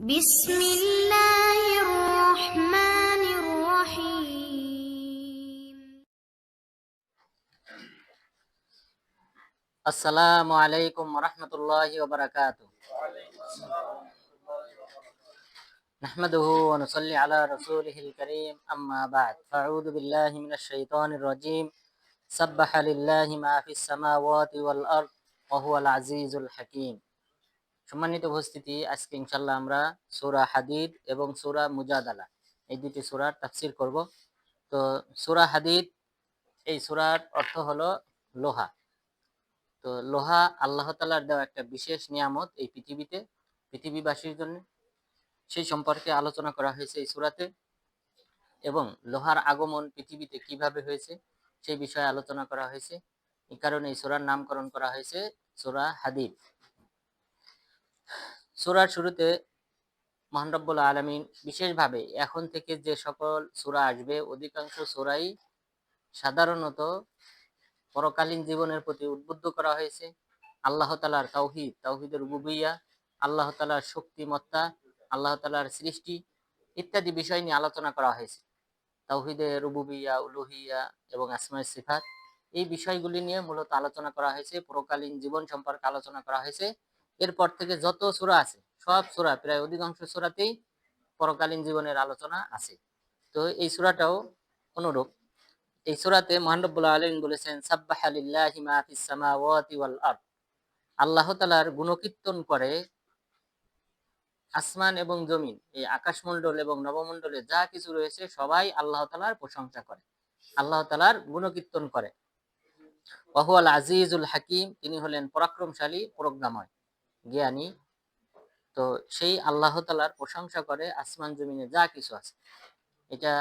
بسم الله الرحمن الرحيم আসসালামু আলাইকুম রহমতুল্লাহি ওয়া বারাকাতুহু। নাহমাদুহু ওয়া নুসাল্লি আলা রাসূলিহিল কারীম, আম্মা বা'দ। ফাআউযু বিল্লাহি মিনাশ শাইতানির রাজীম। সাব্বাহা লিল্লাহি মা ফিস সামাওয়াতি ওয়াল আরদ ওয়া হুয়াল আজিজুল হাকীম। সম্মানিত উপস্থিতি, আজকে ইনশাআল্লাহ আমরা সূরা হাদীদ এবং সূরা মুজাদালা এই দুটি সূরার তাফসীর করব। তো সূরা হাদীদ, এই সূরার অর্থ হলো লোহা। তো লোহা আল্লাহ তাআলার দেওয়া একটা বিশেষ নিয়ামত এই পৃথিবীতে, পৃথিবীবাসীর জন্য। সেই সম্পর্কে আলোচনা করা হয়েছে এই সূরাতে, এবং লোহার আগমন পৃথিবীতে কিভাবে হয়েছে সেই বিষয়ে আলোচনা করা হয়েছে। এই কারণে এই সূরার নামকরণ করা হয়েছে সূরা হাদীদ। সূরার শুরুতে মহান রব্বুল আলামিন বিশেষভাবে এখন থেকে যে সকল সূরা আসবে অধিকাংশ সূরাই সাধারণত পরকালীন জীবনের প্রতি উদ্বুদ্ধ করা হয়েছে। আল্লাহ তাআলার তাওহীদ, তাওহীদের রুবুবিয়্যাহ, আল্লাহ তাআলার শক্তিমত্তা, আল্লাহ তাআলার সৃষ্টি ইত্যাদি বিষয় নিয়ে আলোচনা করা হয়েছে। তাওহীদের রুবুবিয়্যাহ, উলুহিয়্যাহ এবং আসমায়ে সিফাত, এই বিষয়গুলি নিয়ে মূলত আলোচনা করা হয়েছে। পরকালীন জীবন সম্পর্কে আলোচনা করা হয়েছে। এরপর থেকে যত সূরা আছে, সব সূরা, প্রায় অধিকাংশ সূরাতেই পরকালীন জীবনের আলোচনা আছে। তো এই সূরাটাও অনুরূপ। এই সূরাতে মহান রব্বুল আলামিন বলেছেন, সাব্বাহা লিল্লাহি মা ফিস সামাওয়াতি ওয়াল আরদ। আল্লাহ তাআলার গুণকীর্তন করে আসমান এবং জমিন, এই আকাশমণ্ডল এবং নবমণ্ডলে যা কিছু রয়েছে সবাই আল্লাহ তাআলার প্রশংসা করে, আল্লাহ তাআলার গুণকীর্তন করে। ওয়া হুয়াল আজিজুল হাকীম, তিনি হলেন পরাক্রমশালী, প্রজ্ঞাময়, জ্ঞানী। তো সেই আল্লাহ তাআলার প্রশংসা করে আসমান জমিনে যা কিছু আছে। এটা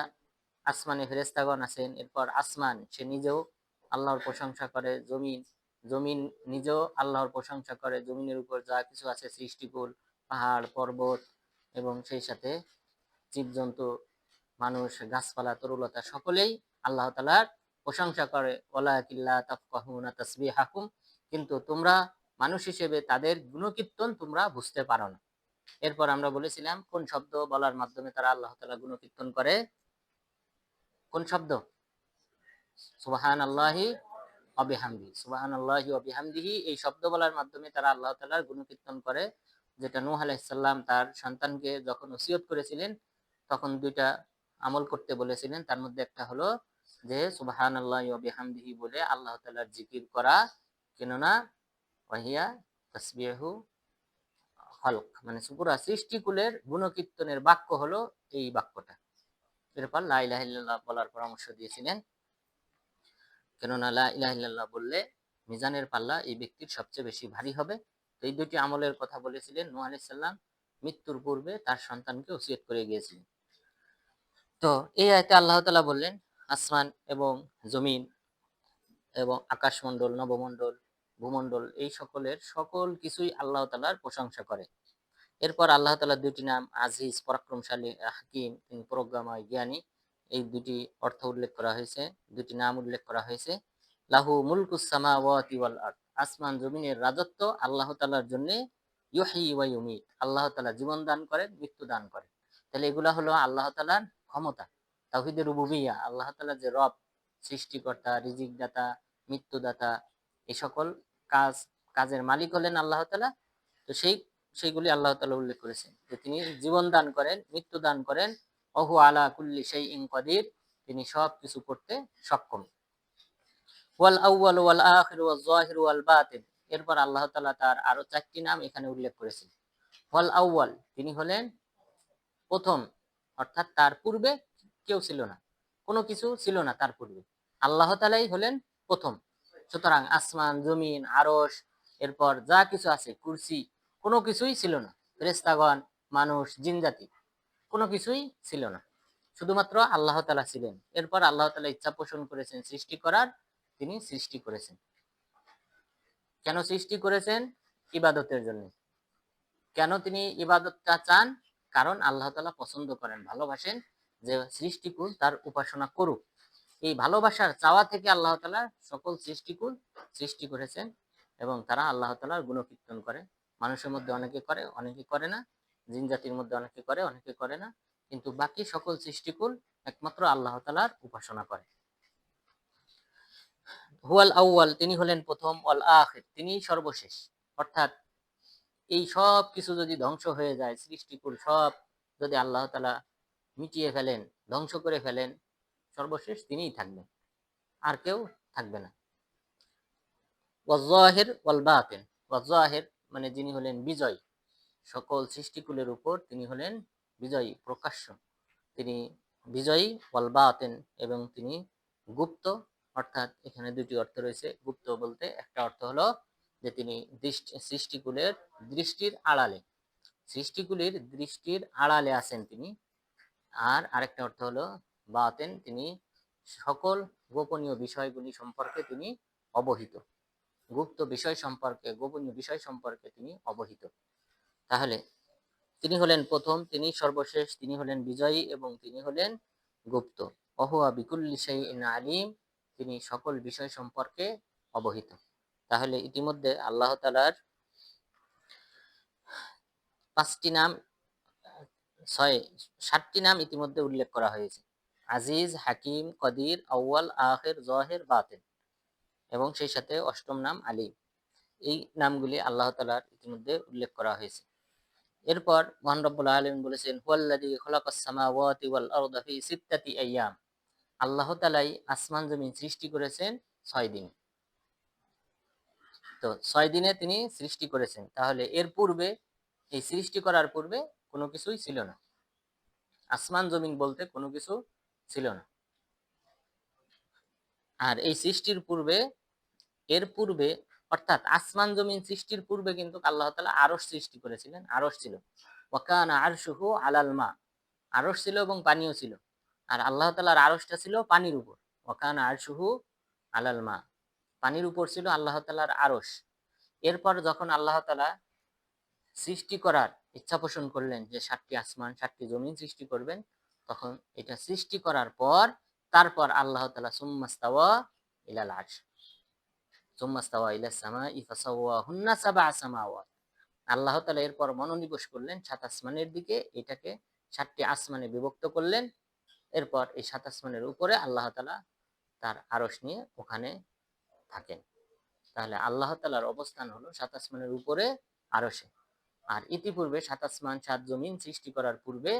আসমানে ফেরেশতাগণ আছেন, এরপর আসমান সে নিজেও আল্লাহর প্রশংসা করে, জমিন, জমিন নিজেও আল্লাহর প্রশংসা করে। জমিনের উপর যা কিছু আছে সৃষ্টিকুল, পাহাড় পর্বত এবং সেই সাথে জীবজন্তু, মানুষ, গাছপালা, তরুলতা সকলেই আল্লাহ তাআলার প্রশংসা করে। ওয়ালাকিল্লা তাফকাহুনা তাসবিহাকুম, কিন্তু তোমরা মানুষ হিসেবে তাদের গুণকীর্তন তোমরা বুঝতে পারো না। এরপর আমরা বলেছিলাম কোন শব্দ বলার মাধ্যমে তারা আল্লাহ তাআলা গুণকীর্তন করে। কোন শব্দ? সুবহানাল্লাহি ওয়া বিহামদিহি, সুবহানাল্লাহি ওয়া বিহামদিহি, এই শব্দ বলার মাধ্যমে তারা আল্লাহ তাআলার গুণকীর্তন করে। যেটা নূহ আলাইহিস সালাম তার সন্তানকে যখন ওসিয়ত করেছিলেন তখন দুইটা আমল করতে বলেছিলেন। তার মধ্যে একটা হলো যে সুবহানাল্লাহি ওয়া বিহামদিহি বলে আল্লাহ তাআলার জিকির করা, কেননা ওয়াহিয়া তাসবিহু খলক, মানে পুরা সৃষ্টিকুলের গুণকীর্তনের বাক্য হলো এই বাক্যটা। এরপর লা ইলাহা ইল্লাল্লাহ বলার পরামর্শ দিয়েছিলেন, কেননা লা ইলাহা ইল্লাল্লাহ বললে মিজানের পাল্লা এই ব্যক্তির সবচেয়ে বেশি ভারী হবে। তো এই দুটি আমলের কথা বলেছিলেন নূহ আলাইহিস সালাম মৃত্যুর পূর্বে তার সন্তানকে ওসিয়ত করে গিয়েছিলেন। তো এই আয়াতে আল্লাহ তাআলা বললেন আসমান এবং জমিন এবং আকাশমণ্ডল, নবমণ্ডল, ভূমণ্ডল, এই সকলের সকল কিছুই আল্লাহ তাআলার প্রশংসা করে। এরপর আল্লাহ তাআলার দুটি নাম আজিজ, পরাক্রমশালী, হাকিম, তিনি প্রজ্ঞাময়, জ্ঞানী, এই দুটি অর্থ উল্লেখ করা হয়েছে, দুটি নাম উল্লেখ করা হয়েছে। লাহু মুলকুস সামাওয়াতি ওয়াল আরদ, আসমান জমিনের রাজত্ব আল্লাহ তাআলার জন্য। ইউহয়ি ওয়া ইউমীত, আল্লাহ তাআলা জীবন দান করেন, মৃত্যু দান করেন। তাহলে এগুলা হলো আল্লাহ তাআলার ক্ষমতা। তাওহীদের রুবুবিয়্যাহ, আল্লাহ তাআলা যে রব, সৃষ্টিকর্তা, রিজিক দাতা, মৃত্যুদাতা, এই সকল কাজ, কাজের মালিক হলেন আল্লাহ তাআলা। তো সেইগুলি আল্লাহ তাআলা উল্লেখ করেছেন যে তিনি জীবন দান করেন, মৃত্যু দান করেন। ওহু আলা কুল্লি শাইইন কাদির, তিনি সব কিছু করতে সক্ষম। ওয়াল আউয়াল ওয়াল আখির ওয়াল যাহির ওয়াল বাতিন, এরপর আল্লাহ তাআলা তার আরো চারটি নাম এখানে উল্লেখ করেছেন। ওয়াল আউয়াল, তিনি হলেন প্রথম, অর্থাৎ তার পূর্বে কেউ ছিল না, কোনো কিছু ছিল না তার পূর্বে, আল্লাহ তাআলাই হলেন প্রথম। সুতরাং আসমান জমিন আরশ, এরপর যা কিছু আছে কুরসি, কোনো কিছুই ছিল না। ফেরেশতাগণ, মানুষ, জিনজাতি, কোনো কিছুই ছিল না, শুধুমাত্র আল্লাহ তাআলা ছিলেন। এরপর আল্লাহ তাআলা ইচ্ছা পোষণ করেছেন সৃষ্টি করার, তিনি সৃষ্টি করেছেন। কেন সৃষ্টি করেছেন? ইবাদতের জন্য। কেন তিনি ইবাদতটা চান? কারণ আল্লাহ তাআলা পছন্দ করেন, ভালোবাসেন যে সৃষ্টিকুল তার উপাসনা করুক। এই ভালোবাসার চাওয়া থেকে আল্লাহ তাআলা সকল সৃষ্টিকুল সৃষ্টি করেছেন, এবং তারা আল্লাহ তাআলার গুণকীর্তন করে। মানুষের মধ্যে অনেকে করে, অনেকে করে না। জিন জাতির মধ্যে অনেকে করে, অনেকে করে না, কিন্তু বাকি সকল সৃষ্টিকুল একমাত্র আল্লাহ তাআলার উপাসনা করে। হুয়াল আউয়াল, তিনি হলেন প্রথম, ওয়াল আখির, তিনি সর্বশেষ। অর্থাৎ এই সব কিছু যদি ধ্বংস হয়ে যায়, সৃষ্টিকুল সব যদি আল্লাহ তাআলা মিটিয়ে ফেলেন, ধ্বংস করে ফেলেন, সর্বশেষ তিনিই থাকবেন, আর কেউ থাকবে না। ওয়াজ-জাহির ওয়াল বাতিন, ওয়াজ-জাহির মানে যিনি হলেন বিজয়, সকল সৃষ্টিকুলের উপর তিনি হলেন বিজয়ী, প্রকাশ্য, তিনি বিজয়ী, ওয়াল বাতিন এবং তিনি গুপ্ত। অর্থাৎ এখানে দুটি অর্থ রয়েছে। গুপ্ত বলতে একটা অর্থ হলো যে তিনি সৃষ্টিকুলের দৃষ্টির আড়ালে, সৃষ্টিকুলের দৃষ্টির আড়ালে আছেন তিনি। আর আরেকটা অর্থ হলো বাতেন, তিনি সকল গোপনীয় বিষয়গুলি সম্পর্কে তিনি অবহিত, গুপ্ত বিষয় সম্পর্কে, গোপনীয় বিষয় সম্পর্কে তিনি অবহিত। তাহলে তিনি হলেন প্রথম, তিনি সর্বশেষ, তিনি হলেন বিজয়ী এবং তিনি হলেন গুপ্ত। ওহুয়া বিকুল্লি শাইইন আলিম, তিনি সকল বিষয় সম্পর্কে অবহিত। তাহলে ইতিমধ্যে আল্লাহ তাআলার 5টি নাম, 7টি নাম ইতিমধ্যে উল্লেখ করা হয়েছে। আজিজ, হাকিম, কদির, আউয়াল, আখির, জাহির, বাতিন, এবং সেই সাথে 8ম নাম আলিম। এই নামগুলি আল্লাহ তাআলার ইতিমধ্যে উল্লেখ করা হয়েছে। এরপর মহান রব্বুল আলামিন বলেছেন, হুয়াল্লাযী খালাকাস সামাওয়াতি ওয়াল আরদা ফি সিত্তাতি আইয়াম, আল্লাহ তাআলাই আসমান জমিন সৃষ্টি করেছেন 6 দিনে। তো 6 দিনে তিনি সৃষ্টি করেছেন। তাহলে এর পূর্বে, এই সৃষ্টি করার পূর্বে কোনো কিছুই ছিল না, আসমান জমিন বলতে কোনো কিছু ছিল না। আর এই সৃষ্টির পূর্বে, এর পূর্বে, অর্থাৎ আসমান জমিন সৃষ্টির পূর্বে কিন্তু আল্লাহ তাআলা আরশ সৃষ্টি করেছিলেন। আরশ ছিল, ওয়াকানা আরশুহু আলাল মা, আরশ ছিল এবং পানিও ছিল। আর আল্লাহ তাআলার আরশটা ছিল পানির উপর, ওয়াকানা আরশুহু আলাল মা, পানির উপর ছিল আল্লাহ তাআলার আরশ। এরপর যখন আল্লাহ তাআলা সৃষ্টি করার ইচ্ছা পোষণ করলেন যে 7টি আসমান 7টি জমিন সৃষ্টি করবেন, তখন এটা সৃষ্টি করার পর তারপর আল্লাহ তাআলা সুম্মাস্তাওয়া ইলাল আরশ, সুম্মাস্তাওয়া ইলাস সামাই ফাসাওয়াহুন্না সাবআ সামাওয়াত, আল্লাহ তাআলা এরপর মনোনিবেশ করলেন 7 আসমানের দিকে, এটাকে 7টি আসমানে বিভক্ত করলেন। এরপর এই 7 আসমানের উপরে আল্লাহ তাআলা তার আরশ নিয়ে ওখানে থাকেন। তাহলে আল্লাহ তাআলার অবস্থান হলো 7 আসমানের উপরে আরশে। আর ইতিপূর্বে 7 আসমান 7 জমিন সৃষ্টি করার পূর্বে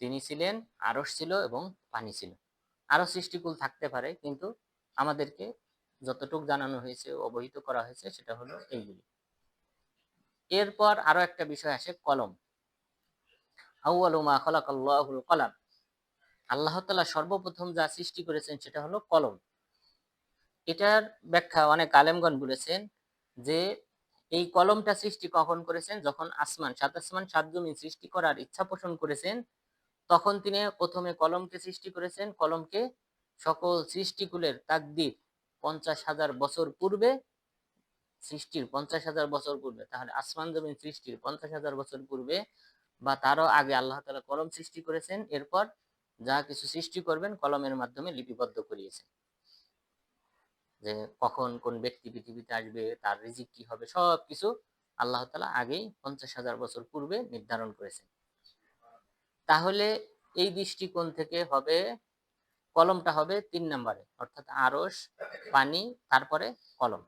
তিনি ছিলেন, আরশ ছিল এবং পানি ছিল। আরো সৃষ্টিকুল থাকতে পারে, কিন্তু আমাদেরকে যতটুকু জানানো হয়েছে, অবহিত করা হয়েছে, সেটা হলো এইগুলি। এরপর আরো একটা বিষয় আসে, কলম। আউয়ালু মা খালাকাল্লাহুল কলাম, আল্লাহ তাআলা সর্বপ্রথম যা সৃষ্টি করেছেন সেটা হলো কলম। এটার ব্যাখ্যা অনেক আলেমগণ বলেছেন যে এই কলমটা সৃষ্টি কখন করেছেন, যখন আসমান 7 আসমান 7 জমিন সৃষ্টি করার ইচ্ছা পোষণ করেছেন, তখন তিনি প্রথমে কলমকে সৃষ্টি করেছেন। কলমকে সকল সৃষ্টিকুলের তাকদীর 50,000 বছর পূর্বে, সৃষ্টির 50,000 বছর পূর্বে, তাহলে আসমান জমিন সৃষ্টির 50,000 বছর পূর্বে বা তারও আগে আল্লাহ তাআলা কলম সৃষ্টি করেছেন। এরপর যা কিছু সৃষ্টি করবেন কলমের মাধ্যমে লিপিবদ্ধ করিয়েছেন, যে কখন কোন ব্যক্তি পৃথিবীতে আসবে, তার রিজিক কি হবে, সবকিছু আল্লাহ তাআলা আগেই 50,000 বছর পূর্বে নির্ধারণ করেছেন। তাহলে এই দৃষ্টিকোণ থেকে হবে কলমটা হবে 3 নম্বরে, অর্থাৎ আরশ, পানি, তারপরে কলম।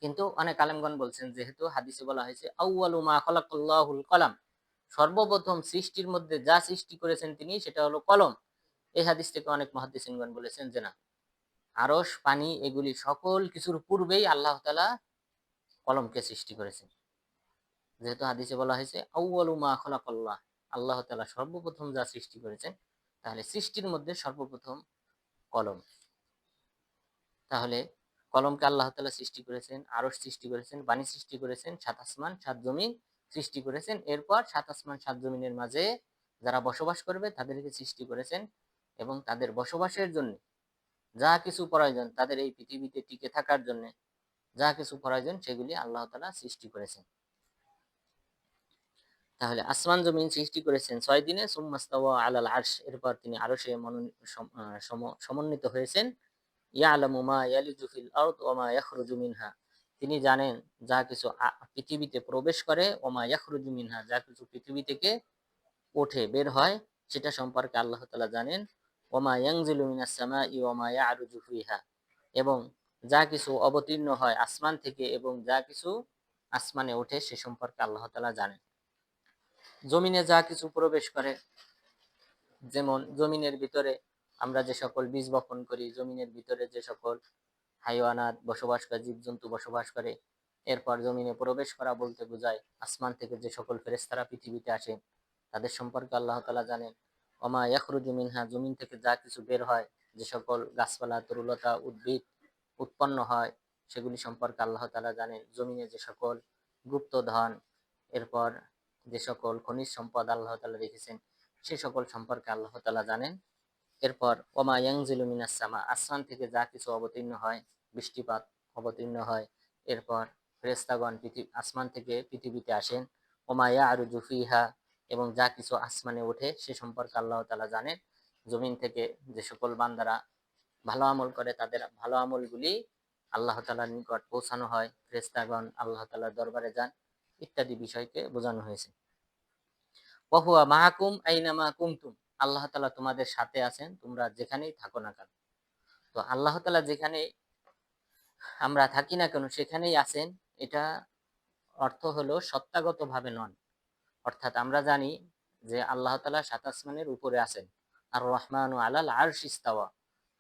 কিন্তু অনেক আলেমগণ বলছেন যেহেতু হাদিসে বলা হয়েছে আউয়ালু মা খালাকাল্লাহুল কলাম, সর্বপ্রথম সৃষ্টির মধ্যে যা সৃষ্টি করেছেন তিনি সেটা হলো কলম, এই হাদিস থেকে অনেক মুহাদ্দিসিনগণ বলেছেন যে না, আরশ, পানি এগুলি সকল কিছুর পূর্বেই আল্লাহ তাআলা কলমকে সৃষ্টি করেছেন। যেহেতু হাদিসে বলা হয়েছে আউয়ালু মা খালাকাল্লাহ, আল্লাহ তাআলা সর্বপ্রথম যা সৃষ্টি করেছেন, তাহলে সৃষ্টির মধ্যে সর্বপ্রথম কলম। তাহলে কলমকে আল্লাহ তাআলা সৃষ্টি করেছেন, আরশ সৃষ্টি করেছেন, পানি সৃষ্টি করেছেন, 7 আসমান 7 জমিন সৃষ্টি করেছেন। এরপর 7 আসমান 7 জমিনের মাঝে যারা বসবাস করবে তাদেরকে সৃষ্টি করেছেন, এবং তাদের বসবাসের জন্য যা কিছু প্রয়োজন, তাদের এই পৃথিবীতে টিকে থাকার জন্য যা কিছু প্রয়োজন সেগুলি আল্লাহ তাআলা সৃষ্টি করেছেন। তাহলে আসমান জমিন সৃষ্টি করেছেন 6 দিনে, সুম্মাস্তাওয়া আলাল আরশ, এরপর তিনি আরশে সমন্বিত হয়েছেন। ইয়ালামু মা ইয়ালিজু ফিল আরদ ওয়া মা ইয়াখরুজু মিনহা, তিনি জানেন যা কিছু পৃথিবীতে প্রবেশ করে, ওমা ইয়াখরুজু মিনহা, যা কিছু পৃথিবী থেকে ওঠে বের হয় সেটা সম্পর্কে আল্লাহ তাআলা জানেন। ওমা ইয়ানজিলু মিনাস সামাই ওমা ইয়ারুজু ফিহা, এবং যা কিছু অবতীর্ণ হয় আসমান থেকে এবং যা কিছু আসমানে ওঠে সে সম্পর্কে আল্লাহ তাআলা জানেন। জমিনে যা কিছু প্রবেশ করে, যেমন জমিনের ভিতরে আমরা যে সকল বীজ বপন করি, জমিনের ভিতরে যে সকল হাইওয়ানাত বসবাস করে, জীবজন্তু বসবাস করে, এরপর জমিনে প্রবেশ করা বলতে বোঝায় আসমান থেকে যে সকল ফেরেশতারা পৃথিবীতে আসে তাদের সম্পর্কে আল্লাহ তাআলা জানেন। ওমা ইয়াখরুজু মিনহা, জমিন থেকে যা কিছু বের হয়, যে সকল গাছপালা তরুলতা উদ্ভিদ উৎপন্ন হয় সেগুলি সম্পর্কে আল্লাহ তাআলা জানেন। জমিনে যে সকল গুপ্তধন, এরপর যে সকল খনিজ সম্পদ আল্লাহ তাআলা রেখেছেন সে সকল সম্পর্কে আল্লাহ তাআলা জানেন। এরপর ওমা ইয়ানজিলু মিনাস সামা, আসমান থেকে যা কিছু অবতীর্ণ হয়, বৃষ্টিপাত অবতীর্ণ হয়, এরপর ফেরেশতাগণ আসমান থেকে পৃথিবীতে আসেন। ওমা ইয়ারুজু ফিহা, এবং যা কিছু আসমানে ওঠে সে সম্পর্কে আল্লাহ তাআলা জানেন। জমিন থেকে যে সকল বান্দারা ভালো আমল করে তাদের ভালো আমলগুলি আল্লাহ তাআলার নিকট পৌঁছানো হয়, ফেরেশতাগণ আল্লাহ তাআলার দরবারে যান, ইত্যাদি বিষয়কে বোঝানো হয়েছে। ওয়াহুয়া মাহাকুম আইনামা কুনতুম, আল্লাহ তাআলা তোমাদের সাথে আছেন তোমরা যেখানেই থাকো না কেন। তো আল্লাহ তাআলা যেখানে আমরা থাকি না কেন সেখানেই আছেন, এটা অর্থ হলো সত্তাগতভাবে নন। অর্থাৎ আমরা জানি যে আল্লাহ তাআলা সাত আসমানের উপরে আছেন। আর রহমানু আলাল আরশি ইস্তাওয়া,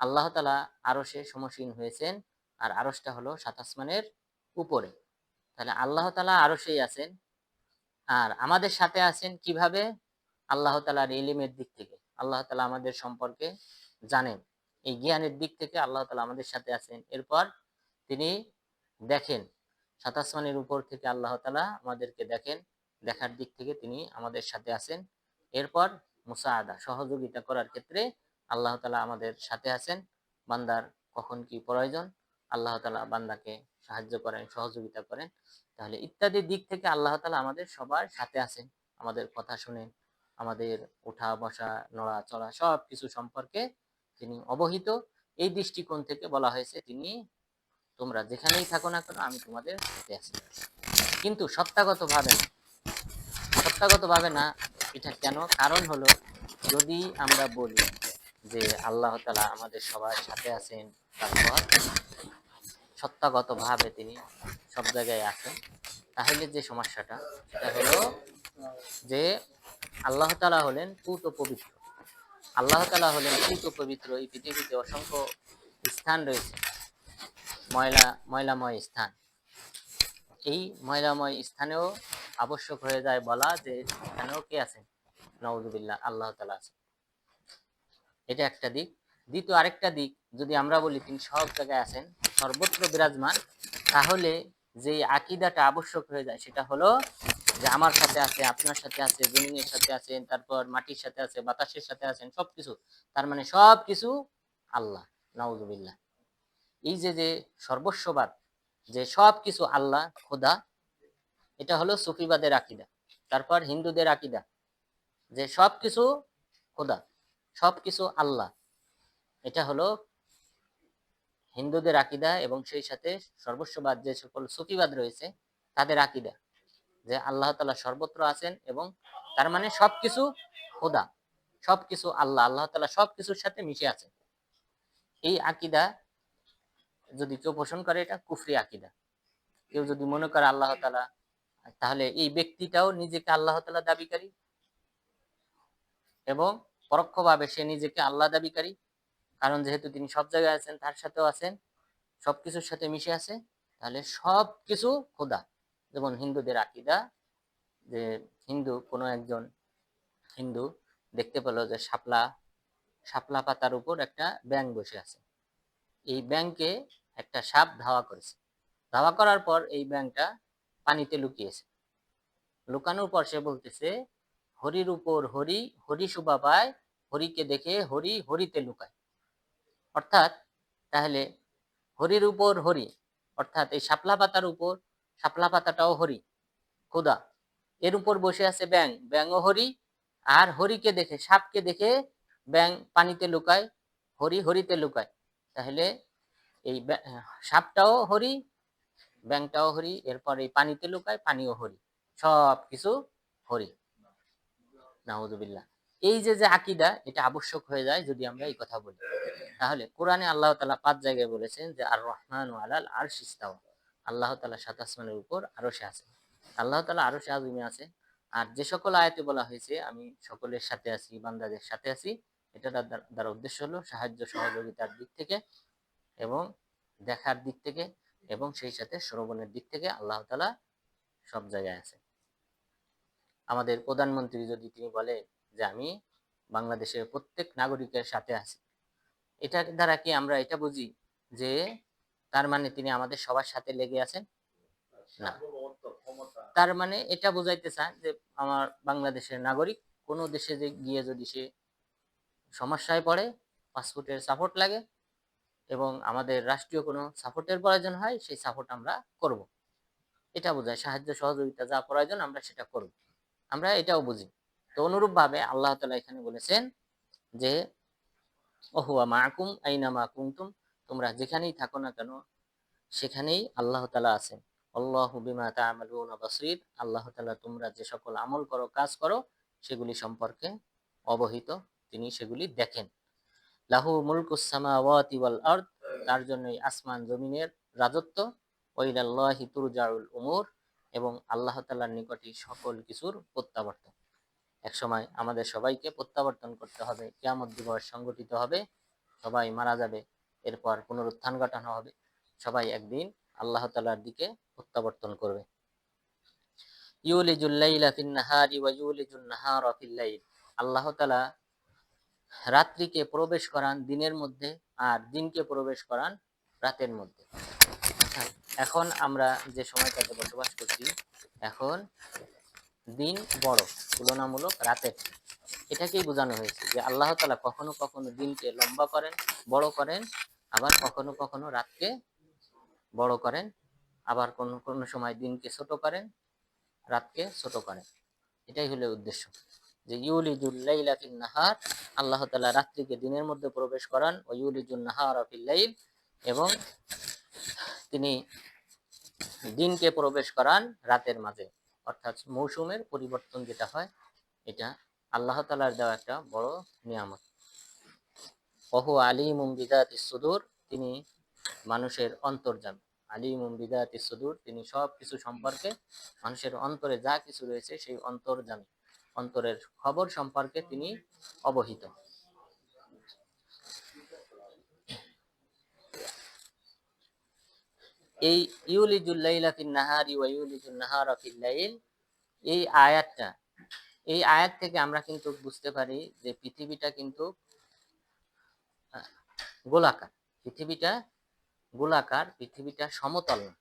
আল্লাহ তাআলা আরশে সমসীন হয়েছেন, আর আরশটা হলো সাত আসমানের উপরে। তাহলে আল্লাহ তাআলা আরশেই আছেন। আর আমাদের সাথে আছেন কিভাবে? আল্লাহ তাআলার ইলমের দিক থেকে আল্লাহ তাআলা আমাদের সম্পর্কে জানেন, এই জ্ঞানের দিক থেকে আল্লাহ তাআলা আমাদের সাথে আছেন। এরপর তিনি দেখেন, সাত আসমানের উপর থেকে আল্লাহ তাআলা আমাদেরকে দেখেন, দেখার দিক থেকে তিনি আমাদের সাথে আছেন। এরপর মুসাআদা, সহযোগিতা করার ক্ষেত্রে আল্লাহ তাআলা আমাদের সাথে আছেন। বান্দার কখন কি প্রয়োজন আল্লাহ তাআলা বান্দাকে সাহায্য করেন, সহযোগিতা করেন। তাহলে ইত্যাদি দিক থেকে আল্লাহ তাআলা আমাদের সবার সাথে আছেন, আমাদের কথা শুনেন, আমাদের ওঠা বসা নড়াচড়া সব কিছু সম্পর্কে তিনি অবহিত। এই দৃষ্টিকোণ থেকে বলা হয়েছে তিনি, তোমরা যেখানেই থাকো না কেন আমি তোমাদের সাথে আছি। কিন্তু সত্তাগতভাবে না, সত্তাগতভাবে না। এটা কেন? কারণ হলো, যদি আমরা বলি যে আল্লাহ তাআলা আমাদের সবার সাথে আছেন, তারপর সত্তাগতভাবে তিনি সব জায়গায় আছেন, তাহলে যে সমস্যাটা সেটা হলো যে আল্লাহ তাআলা হলেন পুত পবিত্র। আল্লাহ তাআলা হলেন পুত পবিত্র। এই পৃথিবীতে অসংখ্য স্থান রয়েছে, ময়লাময় স্থান। এই ময়লাময় স্থানেও আবশ্যক হয়ে যায় বলা যে এখানেও কে আছেন? নাউযুবিল্লাহ, আল্লাহ তাআলা আছেন। এটা একটা দিক। দ্বিতীয় আরেকটা দিক, যদি আমরা বলি তিনি সব জায়গায় আছেন, সর্বত্র বিরাজমান, তাহলে যে আকীদাটা আবশ্যক হয়ে যায় সেটা হলো যে আমার সাথে আছে, আপনার সাথে আছে, জমিনের সাথে আছেন, তারপর মাটির সাথে আছে, বাতাসের সাথে আছেন, সবকিছু। তার মানে সবকিছু আল্লাহ। নাউযুবিল্লাহ। এই যে যে সর্বস্ববাদ, যে সবকিছু আল্লাহ, খোদা, এটা হলো সুফিবাদের আকীদা। তারপর হিন্দুদের আকীদা যে সবকিছু খোদা, সবকিছু আল্লাহ, এটা হলো হিন্দুদের আকীদা। এবং সেই সাথে সর্বস্ববাদ যে সকল সুফিবাদ রয়েছে তাদের আকীদা যে আল্লাহ তাআলা সর্বত্র আছেন এবং তার মানে সবকিছু খোদা, সবকিছু আল্লাহ, আল্লাহ তাআলা সবকিছুর সাথে মিশে আছেন। এই আকীদা যদি কেউ পোষণ করে এটা কুফরি আকীদা। কেউ যদি মনে করে আল্লাহ তাআলা, তাহলে এই ব্যক্তিটাও নিজেকে আল্লাহ তাআলা দাবিকারী এবং পরোক্ষভাবে সে নিজেকে আল্লাহ দাবিকারী। কারণ যেহেতু তিনি সব জায়গায় আছেন, তার সাথেও আছেন, সবকিছুর সাথে মিশে আছে, তাহলে সবকিছু খোদা। যেমন হিন্দুদের আকীদা যে কোনো একজন হিন্দু দেখতে পেল যে শাপলা শাপলা পাতার উপর একটা ব্যাঙ বসে আছে। এই ব্যাঙকে একটা সাপ ধাওয়া করেছে। ধাওয়া করার পর এই ব্যাঙটা পানিতে লুকিয়েছে। লুকানোর পর সে বলতেছে, হরির উপর হরি, হরি শোভা পায়, হরিকে দেখে হরি হরিতে লুকায়। অর্থাৎ তাহলে হরির উপর হরি, অর্থাৎ এই শাপলা পাতার উপর, শাপলা পাতাটাও হরি, খোদা। এর উপর বসে আছে ব্যাঙ, ব্যাঙও হরি। আর হরিকে দেখে, সাপকে দেখে ব্যাঙ পানিতে লুকায়, হরি হরিতে লুকায়। তাহলে এই সাপটাও হরি, ব্যাংটাও হরি, এরপর এই পানিতে লুকায়, পানিও হরি, সব কিছু হরি। নাউযুবিল্লাহ। এই যে যে আকীদা, এটা আবশ্যক হয়ে যায় যদি আমরা এই কথা বলি। তাহলে কোরআনে আল্লাহ তাআলা ৫ জায়গায় বলেছেন যে আর রহমানু আলাল আরশি ইস্তাওয়া। আল্লাহ তাআলা ৭ আসমানের উপর আরশে আছেন। আল্লাহ তাআলা আরশে আজিমে আছেন। আর যে সকল আয়াতে বলা হয়েছে আমি সকলের সাথে আছি, বান্দাদের সাথে আছি, এটার দ্বারা উদ্দেশ্য হলো সাহায্য সহযোগিতার দিক থেকে এবং দেখার দিক থেকে এবং সেই সাথে শ্রবণের দিক থেকে আল্লাহ তাআলা সব জায়গায় আছে। আমাদের প্রধানমন্ত্রী যদি তিনি বলে যে আমি বাংলাদেশের প্রত্যেক নাগরিকের সাথে আছি, এটার দ্বারা কি আমরা এটা বুঝি যে তার মানে তিনি আমাদের সবার সাথে লেগে আছেন? না। তার মানে এটা বোঝাইতে চান যে আমার বাংলাদেশের নাগরিক কোনো দেশে যে গিয়ে যদি সে সমস্যায় পড়ে, পাসপোর্টের সাপোর্ট লাগে এবং আমাদের রাষ্ট্রীয় কোনো সাপোর্টের প্রয়োজন হয়, সেই সাপোর্ট আমরা করব। এটা বোঝায় সাহায্য সহযোগিতা যা প্রয়োজন আমরা সেটা করব। আমরা এটাও বুঝি। তো অনুরূপভাবে আল্লাহ তাআলা এখানে বলেছেন যে ওহুয়া মাআকুম আইনামা কুনতুম, তোমরা যেখানেই থাকো না কেন সেখানেই আল্লাহ তাআলা আছেন। আল্লাহু বিমা তা'মালুনা বাসীর, আল্লাহ তাআলা তোমরা যে সকল আমল করো, কাজ করো সেগুলি সম্পর্কে অবহিত, তিনি সেগুলি দেখেন। লাহু মুলকুস সামাওয়াতি ওয়াল আরদ, তার জন্যই আসমান জমিনের রাজত্ব। ওয়া ইলাল্লাহি তুরজাউল উমুর, এবং আল্লাহ তাআলার নিকটই সকল কিছুর প্রত্যাবর্তন। একসময় আমাদের সবাইকে প্রত্যাবর্তন করতে হবে, কিয়ামত দিবস সংগঠিত হবে, সবাই মারা যাবে, এরপর পুনরুত্থান ঘটানো হবে, সবাই একদিন আল্লাহ তাআলার দিকে প্রত্যাবর্তন করবে। ইউলিজুল লাইলা ফিন নাহারি ওয়া ইউলিজুন নাহারা ফিল লাইল, আল্লাহ তাআলা রাত্রিকে প্রবেশ করান দিনের মধ্যে আর দিনকে প্রবেশ করান রাতের মধ্যে। এখন আমরা যে সময়টাতে বসবাস করছি, এখন দিন বড় তুলনামূলক রাতের, এটাকেই বোঝানো হয়েছে যে আল্লাহ তাআলা কখনো কখনো দিনকে লম্বা করেন, বড় করেন, আবার কখনো কখনো রাতকে বড় করেন, আবার কোন কোন সময় দিনকে ছোট করেন, রাতকে ছোট করেন। এটাই হলো উদ্দেশ্য যে ইউলিজুল লাইলা ফিন নাহার, আল্লাহ তাআলা রাত্রিকে দিনের মধ্যে প্রবেশ করান, ও ইউলিজুন নাহারা ফিল লাইল, এবং তিনি দিনকে প্রবেশ করান রাতের মাঝে। অর্থাৎ মৌসুমের পরিবর্তন যেটা হয়, এটা আল্লাহ তাআলার দেওয়া একটা বড় নিয়ামত। ওহু আলিমুম বিযাতিস সুদূর, তিনি মানুষের অন্তর্যামী। আলিমুম বিযাতিস সুদূর, তিনি সব কিছু সম্পর্কে, মানুষের অন্তরে যা কিছু রয়েছে সেই অন্তর্যামী, অন্তরের খবর সম্পর্কে তিনি অবহিত। এই ইউলিজুল লাইলা ফিন নাহারি ওয়া ইউলিজুন নাহারা ফিল লাইল, এই আয়াতটা, এই আয়াত থেকে আমরা কিন্তু বুঝতে পারি যে পৃথিবীটা কিন্তু গোলাকার। পৃথিবীটা গোলাকার, পৃথিবীটা সমতল না।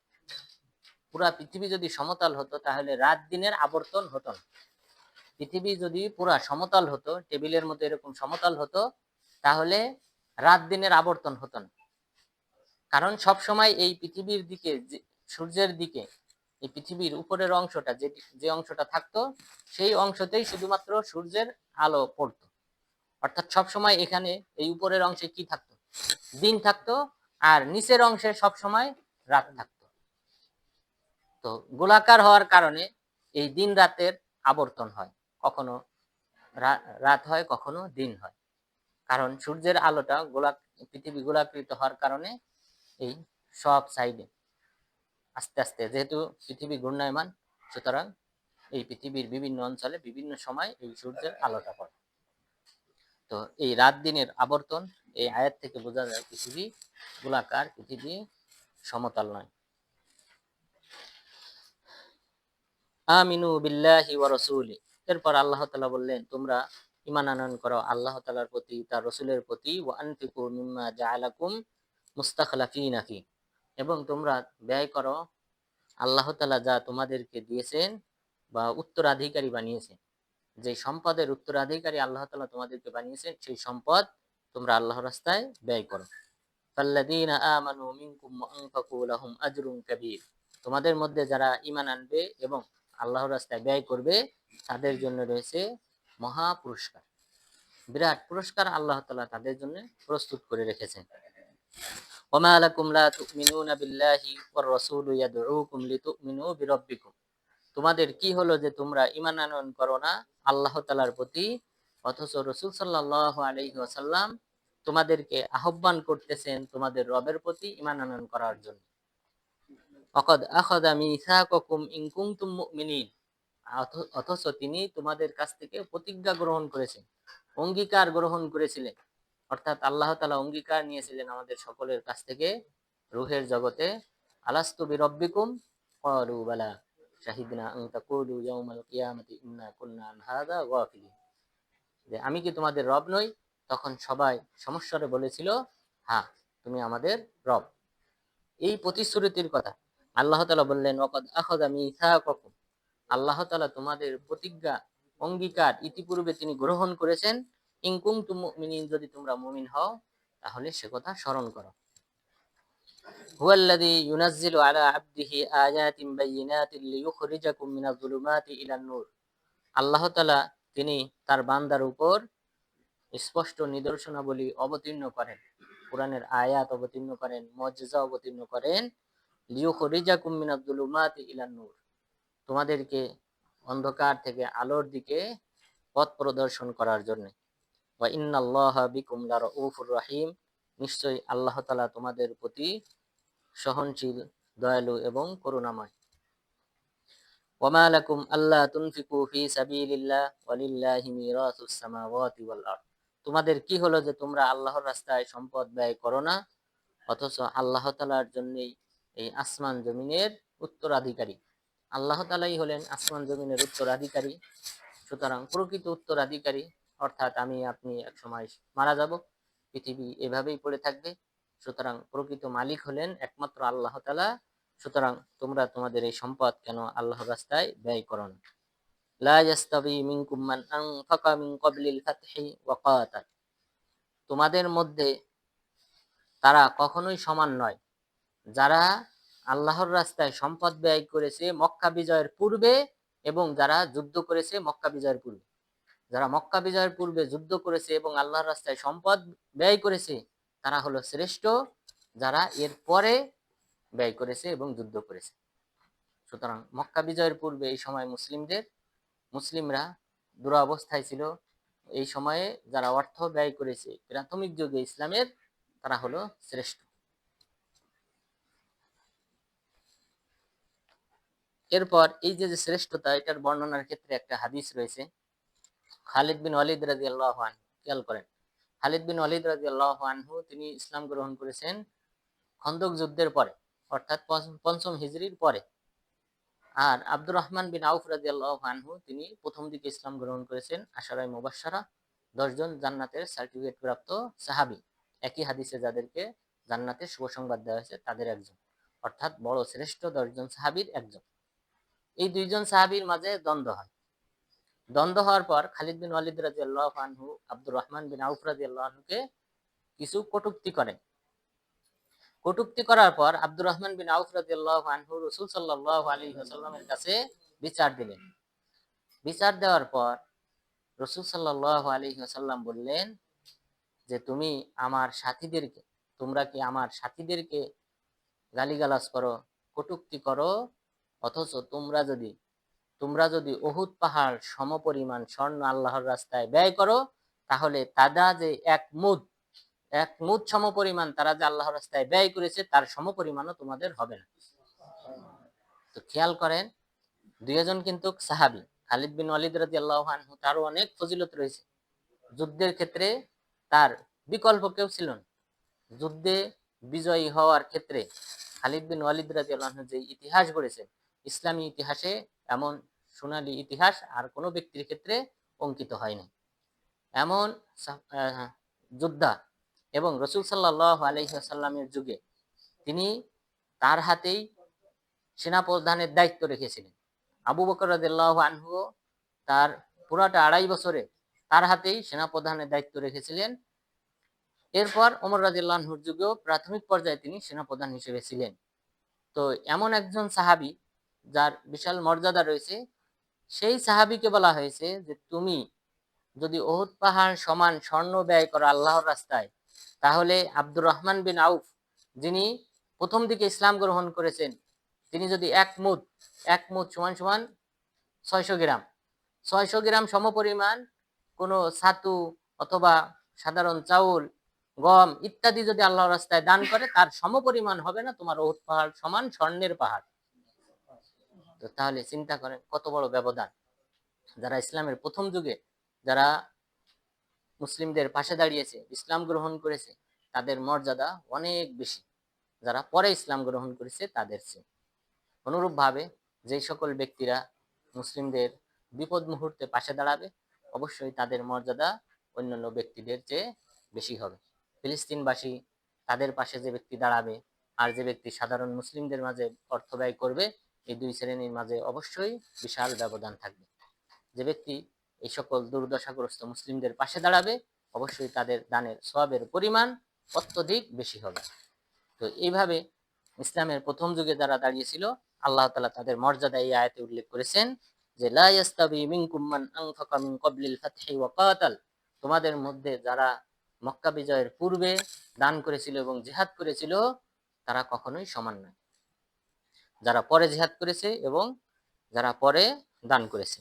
পুরা পৃথিবী যদি সমতল হতো তাহলে রাত দিনের আবর্তন হতো না। পৃথিবী যদি পুরা সমতল হতো, টেবিলের মতো এরকম সমতল হতো, তাহলে রাত দিনের আবর্তন হতো না। কারণ সব সময় এই পৃথিবীর দিকে, সূর্যের দিকে, এই পৃথিবীর উপরের অংশটা যে অংশটা থাকতো, সেই অংশতেই শুধুমাত্র সূর্যের আলো পড়তো। অর্থাৎ সব সময় এখানে এই উপরের অংশে কি থাকতো? দিন থাকতো, আর নিচের অংশে সব সময় রাত থাকতো। তো গোলাকার হওয়ার কারণে এই দিন রাতের আবর্তন হয়, কখনো রাত হয়, কখনো দিন হয়। কারণ সূর্যের আলোটা পৃথিবী গোলাকৃত হওয়ার কারণে এই সব সাইডে আস্তে আস্তে, যেহেতু পৃথিবী ঘূর্ণায়মান, সুতরাং এই পৃথিবীর বিভিন্ন অঞ্চলে বিভিন্ন সময় এই সূর্যের আলোটা পড়ে। তো এই রাত দিনের আবর্তন, এই আয়াত থেকে বোঝা যায় পৃথিবী গোলাকার, পৃথিবী সমতল নয়। আমিনু বিল্লাহি ওয়া রাসূলি, এরপর আল্লাহ তাআলা বললেন তোমরা ঈমান আনয়ন করো আল্লাহ তাআলার প্রতি, তার রাসূলের প্রতি, ওয়া আনফিকু মিম্মা জাআলাকুম মুস্তাখলাফিনা ফি, এবং তোমরা ব্যয় করো আল্লাহ তাআলা যা তোমাদেরকে দিয়েছেন বা উত্তরাধিকারী বানিয়েছেন, যে সম্পদের উত্তরাধিকারী আল্লাহ তাআলা তোমাদেরকে বানিয়েছেন, সেই সম্পদ তোমরা আল্লাহর রাস্তায় ব্যয় করো। ফাল্লাযীনা আমানু মিনকুম ওয়া আনফাকু লাহুম আজরুন কাবীর, তোমাদের মধ্যে যারা ঈমান আনবে এবং আল্লাহর রাস্তায় ব্যয় করবে তাদের জন্য রয়েছে মহা পুরস্কার, বিরাট পুরস্কার আল্লাহ তাআলা তাদের জন্য প্রস্তুত করে রেখেছেন। ওমা লাকুম লা তুমিনুনা বিল্লাহি ওয়ার রাসূলু ইয়াদউকুম লিতুমিনু বিরাব্বিকুম, তোমাদের কি হলো যে তোমরা ঈমান আনয়ন করো না আল্লাহ তাআলার প্রতি, অথচ রাসূল সাল্লাল্লাহু আলাইহি ওয়াসাল্লাম তোমাদেরকে আহ্বান করতেছেন তোমাদের রবের প্রতি ঈমান আনয়ন করার জন্য। ওয়াকাদ আখাযা মিসাকাকুম ইন কুনতুম মুমিনিন, অথচ তিনি তোমাদের কাছ থেকে প্রতিজ্ঞা গ্রহণ করেছেন, অঙ্গীকার গ্রহণ করেছিলেন, অর্থাৎ আল্লাহ তাআলা অঙ্গীকার নিয়েছিলেন আমাদের সকলের কাছ থেকে রূহের জগতে। আলাস্তু বিরব্বিকুম ক্বালু বালা শাহিদনা আন তাকুলু ইয়াউমাল কিয়ামাতি ইন্না কুননা আন হাযা গাফিলিন, যে আমি কি তোমাদের রব নই? তখন সবাই সমস্বরে বলেছিল, হ্যাঁ তুমি আমাদের রব। এই প্রতিশ্রুতির কথা আল্লাহ তাআলা বললেন, ওয়াকাদ আখাযা মিসাকাকুম, আল্লাহ তাআলা তোমাদের প্রতিজ্ঞা অঙ্গীকার ইতিপূর্বে তিনি গ্রহণ করেছেন, ইন কুনতুম মুমিনিন, যদি তোমরা মুমিন হও তাহলে সে কথা স্মরণ করো। হুয়াল্লাযী ইউনাজ্জিলু আলা আবদিহি আয়াতিন বাইয়িনাতিন লিইখরিজাকুম মিনাজ যুলুমাতি ইলান নূর, আল্লাহ তাআলা তিনি তার বান্দার উপর স্পষ্ট নিদর্শনাবলী অবতীর্ণ করেন, কোরআনের আয়াত অবতীর্ণ করেন, মুজিজা অবতীর্ণ করেন, লিইখরিজাকুম মিনাজ যুলুমাতি ইলান নূর, তোমাদেরকে অন্ধকার থেকে আলোর দিকে পথ প্রদর্শন করার জন্য। ওয়া ইন্নাল্লাহা বিকুম লারউফুর রহিম, নিশ্চয়ই আল্লাহ তাআলা তোমাদের প্রতি সহনশীল, দয়ালু এবং করুণাময়। ওয়ামা লাকুম আল্লা তুনফিকু ফি সাবিলিল্লাহ ওয়ালিল্লাহি মিরাসুস সামাওয়াতি ওয়াল আরদ, তোমাদের কি হলো যে তোমরা আল্লাহর রাস্তায় সম্পদ ব্যয় করো না, অথচ আল্লাহ তাআলার জন্যই এই আসমান জমিনের উত্তরাধিকারী। আল্লাহ তাআলাই হলেন আসমান জমিনের উত্তরাধিকারী। সুতরাং প্রকৃত উত্তরাধিকারী অর্থাৎ আমি আপনি এক সময় মারা যাব, পৃথিবী এভাবেই পড়ে থাকবে। সুতরাং প্রকৃত মালিক হলেন একমাত্র আল্লাহ তাআলা। সুতরাং তোমরা তোমাদের এই সম্পদ কেন আল্লাহর রাস্তায় ব্যয় করো না। লা ইয়াস্তাবি মিনকুম মান আনফাকা মিন ক্বাবলিল ফাতহি ওয়া কাতাল, তোমাদের মধ্যে তারা কখনোই সমান নয় যারা আল্লাহর রাস্তায় সম্পদ ব্যয় করেছে মক্কা বিজয়ের পূর্বে এবং যারা যুদ্ধ করেছে মক্কা বিজয়ের পূর্বে। যারা মক্কা বিজয়ের পূর্বে যুদ্ধ করেছে এবং আল্লাহর রাস্তায় সম্পদ ব্যয় করেছে তারা হলো শ্রেষ্ঠ যারা এর পরে ব্যয় করেছে এবং যুদ্ধ করেছে। সুতরাং মক্কা বিজয়ের পূর্বে এই সময় মুসলিমরা দুরবস্থায় ছিল। এই সময়ে যারা অর্থ ব্যয় করেছে প্রাথমিক যুগে ইসলামের, তারা হলো শ্রেষ্ঠ। এরপর এই যে শ্রেষ্ঠতা, এটার বর্ণনার ক্ষেত্রে একটা হাদিস রয়েছে। খালিদ বিন ওয়ালিদ রাদিয়াল্লাহু আনহু, খেয়াল করেন, খালিদ বিন ওয়ালিদ রাদিয়াল্লাহু আনহু তিনি ইসলাম গ্রহণ করেছেন খন্দক যুদ্ধের পরে, অর্থাৎ পঞ্চম হিজরির পরে। আর আব্দুর রহমান বিন আউফ রাদিয়াল্লাহু আনহু তিনি প্রথম দিকে ইসলাম গ্রহণ করেছেন। আশারায়ে মুবাশশারা 10 জন জান্নাতের সার্টিফিকেট প্রাপ্ত সাহাবী, একই হাদিসে যাদেরকে জান্নাতের শুভ সংবাদ দেওয়া হয়েছে তাদের একজন, অর্থাৎ বড় শ্রেষ্ঠ 10 জন সাহাবীর একজন। এই দুইজন সাহাবীর মাঝে দ্বন্দ্ব হয়। দ্বন্দ্ব হওয়ার পর খালিদ বিন ওয়ালিদ রাদিয়াল্লাহু আনহু আব্দুর রহমান বিন আউফ রাদিয়াল্লাহু আনহুকে কিছু কটূক্তি করেন। কটূক্তি করার পর আব্দুর রহমান বিন আউফ রাদিয়াল্লাহু আনহু রাসূল সাল্লাল্লাহু আলাইহি ওয়াসাল্লামের কাছে বিচার দিলেন। বিচার দেওয়ার পর রাসূল সাল্লাল্লাহু আলাইহি ওয়াসাল্লাম বললেন যে তোমরা কি আমার সাথীদেরকে গালিগালাজ করো, কটূক্তি করো, অথচ তোমরা যদি উহুদ পাহাড় সমপরিমাণ স্বর্ণ আল্লাহর রাস্তায় ব্যয় করো তাহলে তারা যে এক মুদ সমপরিমাণ তারা যে আল্লাহর রাস্তায় ব্যয় করেছে তার সমপরিমাণও তোমাদের হবে না। তো খেয়াল করেন, দুইজন কিন্তু সাহাবী। খালিদ বিন ওয়ালিদ রাদিয়াল্লাহু আনহু তারও অনেক ফজিলত রয়েছে। যুদ্ধের ক্ষেত্রে তার বিকল্প কেউ ছিল না। যুদ্ধে বিজয়ী হওয়ার ক্ষেত্রে খালিদ বিন ওয়ালিদ রাদিয়াল্লাহু আনহু যে ইতিহাস গড়েছেন, ইসলামী ইতিহাসে এমন সোনালী ইতিহাস আর কোনো ব্যক্তির ক্ষেত্রে অঙ্কিত হয়নি। এমন যোদ্ধা, এবং রাসূল সাল্লাল্লাহু আলাইহি ওয়াসাল্লামের যুগে তিনি তার হাতেই সেনাপ্রধানের দায়িত্ব রেখেছিলেন। আবু বকর রাদিয়াল্লাহু আনহু তার পুরাটা 2.5 বছরে তার হাতেই সেনাপ্রধানের দায়িত্ব রেখেছিলেন। এরপর ওমর রাদিয়াল্লাহু আনহুর যুগেও প্রাথমিক পর্যায়ে তিনি সেনাপ্রধান হিসেবে ছিলেন। তো এমন একজন সাহাবী যার বিশাল মর্যাদা রয়েছে, সেই সাহাবীকে বলা হয়েছে যে তুমি যদি উহুদ পাহাড় সমান স্বর্ণ ব্যয় করো আল্লাহর রাস্তায়, তাহলে আব্দুর রহমান বিন আউফ যিনি প্রথম দিকে ইসলাম গ্রহণ করেছেন, তিনি যদি এক মুদ সমান সমান 600 গ্রাম, 600 গ্রাম সমপরিমাণ কোনো ছাতু অথবা সাধারণ চাউল, গম ইত্যাদি যদি আল্লাহর রাস্তায় দান করে, তার সমপরিমাণ হবে না তোমার উহুদ পাহাড় সমান স্বর্ণের পাহাড়। তো তাহলে চিন্তা করেন কত বড় ব্যবধান। যারা ইসলামের প্রথম যুগে যারা মুসলিমদের পাশে দাঁড়িয়েছে, ইসলাম গ্রহণ করেছে, তাদের মর্যাদা অনেক বেশি যারা পরে ইসলাম গ্রহণ করেছে তাদের চেয়ে। অনুরূপভাবে যেই সকল ব্যক্তিরা মুসলিমদের বিপদ মুহূর্তে পাশে দাঁড়াবে, অবশ্যই তাদের মর্যাদা অন্যান্য ব্যক্তিদের চেয়ে বেশি হবে। ফিলিস্তিনবাসী তাদের পাশে যে ব্যক্তি দাঁড়াবে আর যে ব্যক্তি সাধারণ মুসলিমদের মাঝে অর্থ ব্যয় করবে, এই দুই শ্রেণীর মাঝে অবশ্যই বিশাল ব্যবধান থাকবে। যে ব্যক্তি এই সকল দুর্দশাগ্রস্ত মুসলিমদের পাশে দাঁড়াবে, অবশ্যই তাদের দানের সওয়াবের পরিমাণ অত্যধিক বেশি হবে। তো এইভাবে ইসলামের প্রথম যুগে যারা দাঁড়িয়েছিল, আল্লাহ তাআলা তাদের মর্যাদা এই আয়াতে উল্লেখ করেছেন যে লা ইয়াস্তাবি মিনকুম মান আনফাকা মিন ক্বাবলিল ফাতহি ওয়া কাতাল, তোমাদের মধ্যে যারা মক্কা বিজয়ের পূর্বে দান করেছিল এবং জিহাদ করেছিল তারা কখনোই সমান নয়। যারা পরে জিহাদ করেছে এবং যারা পরে দান করেছে,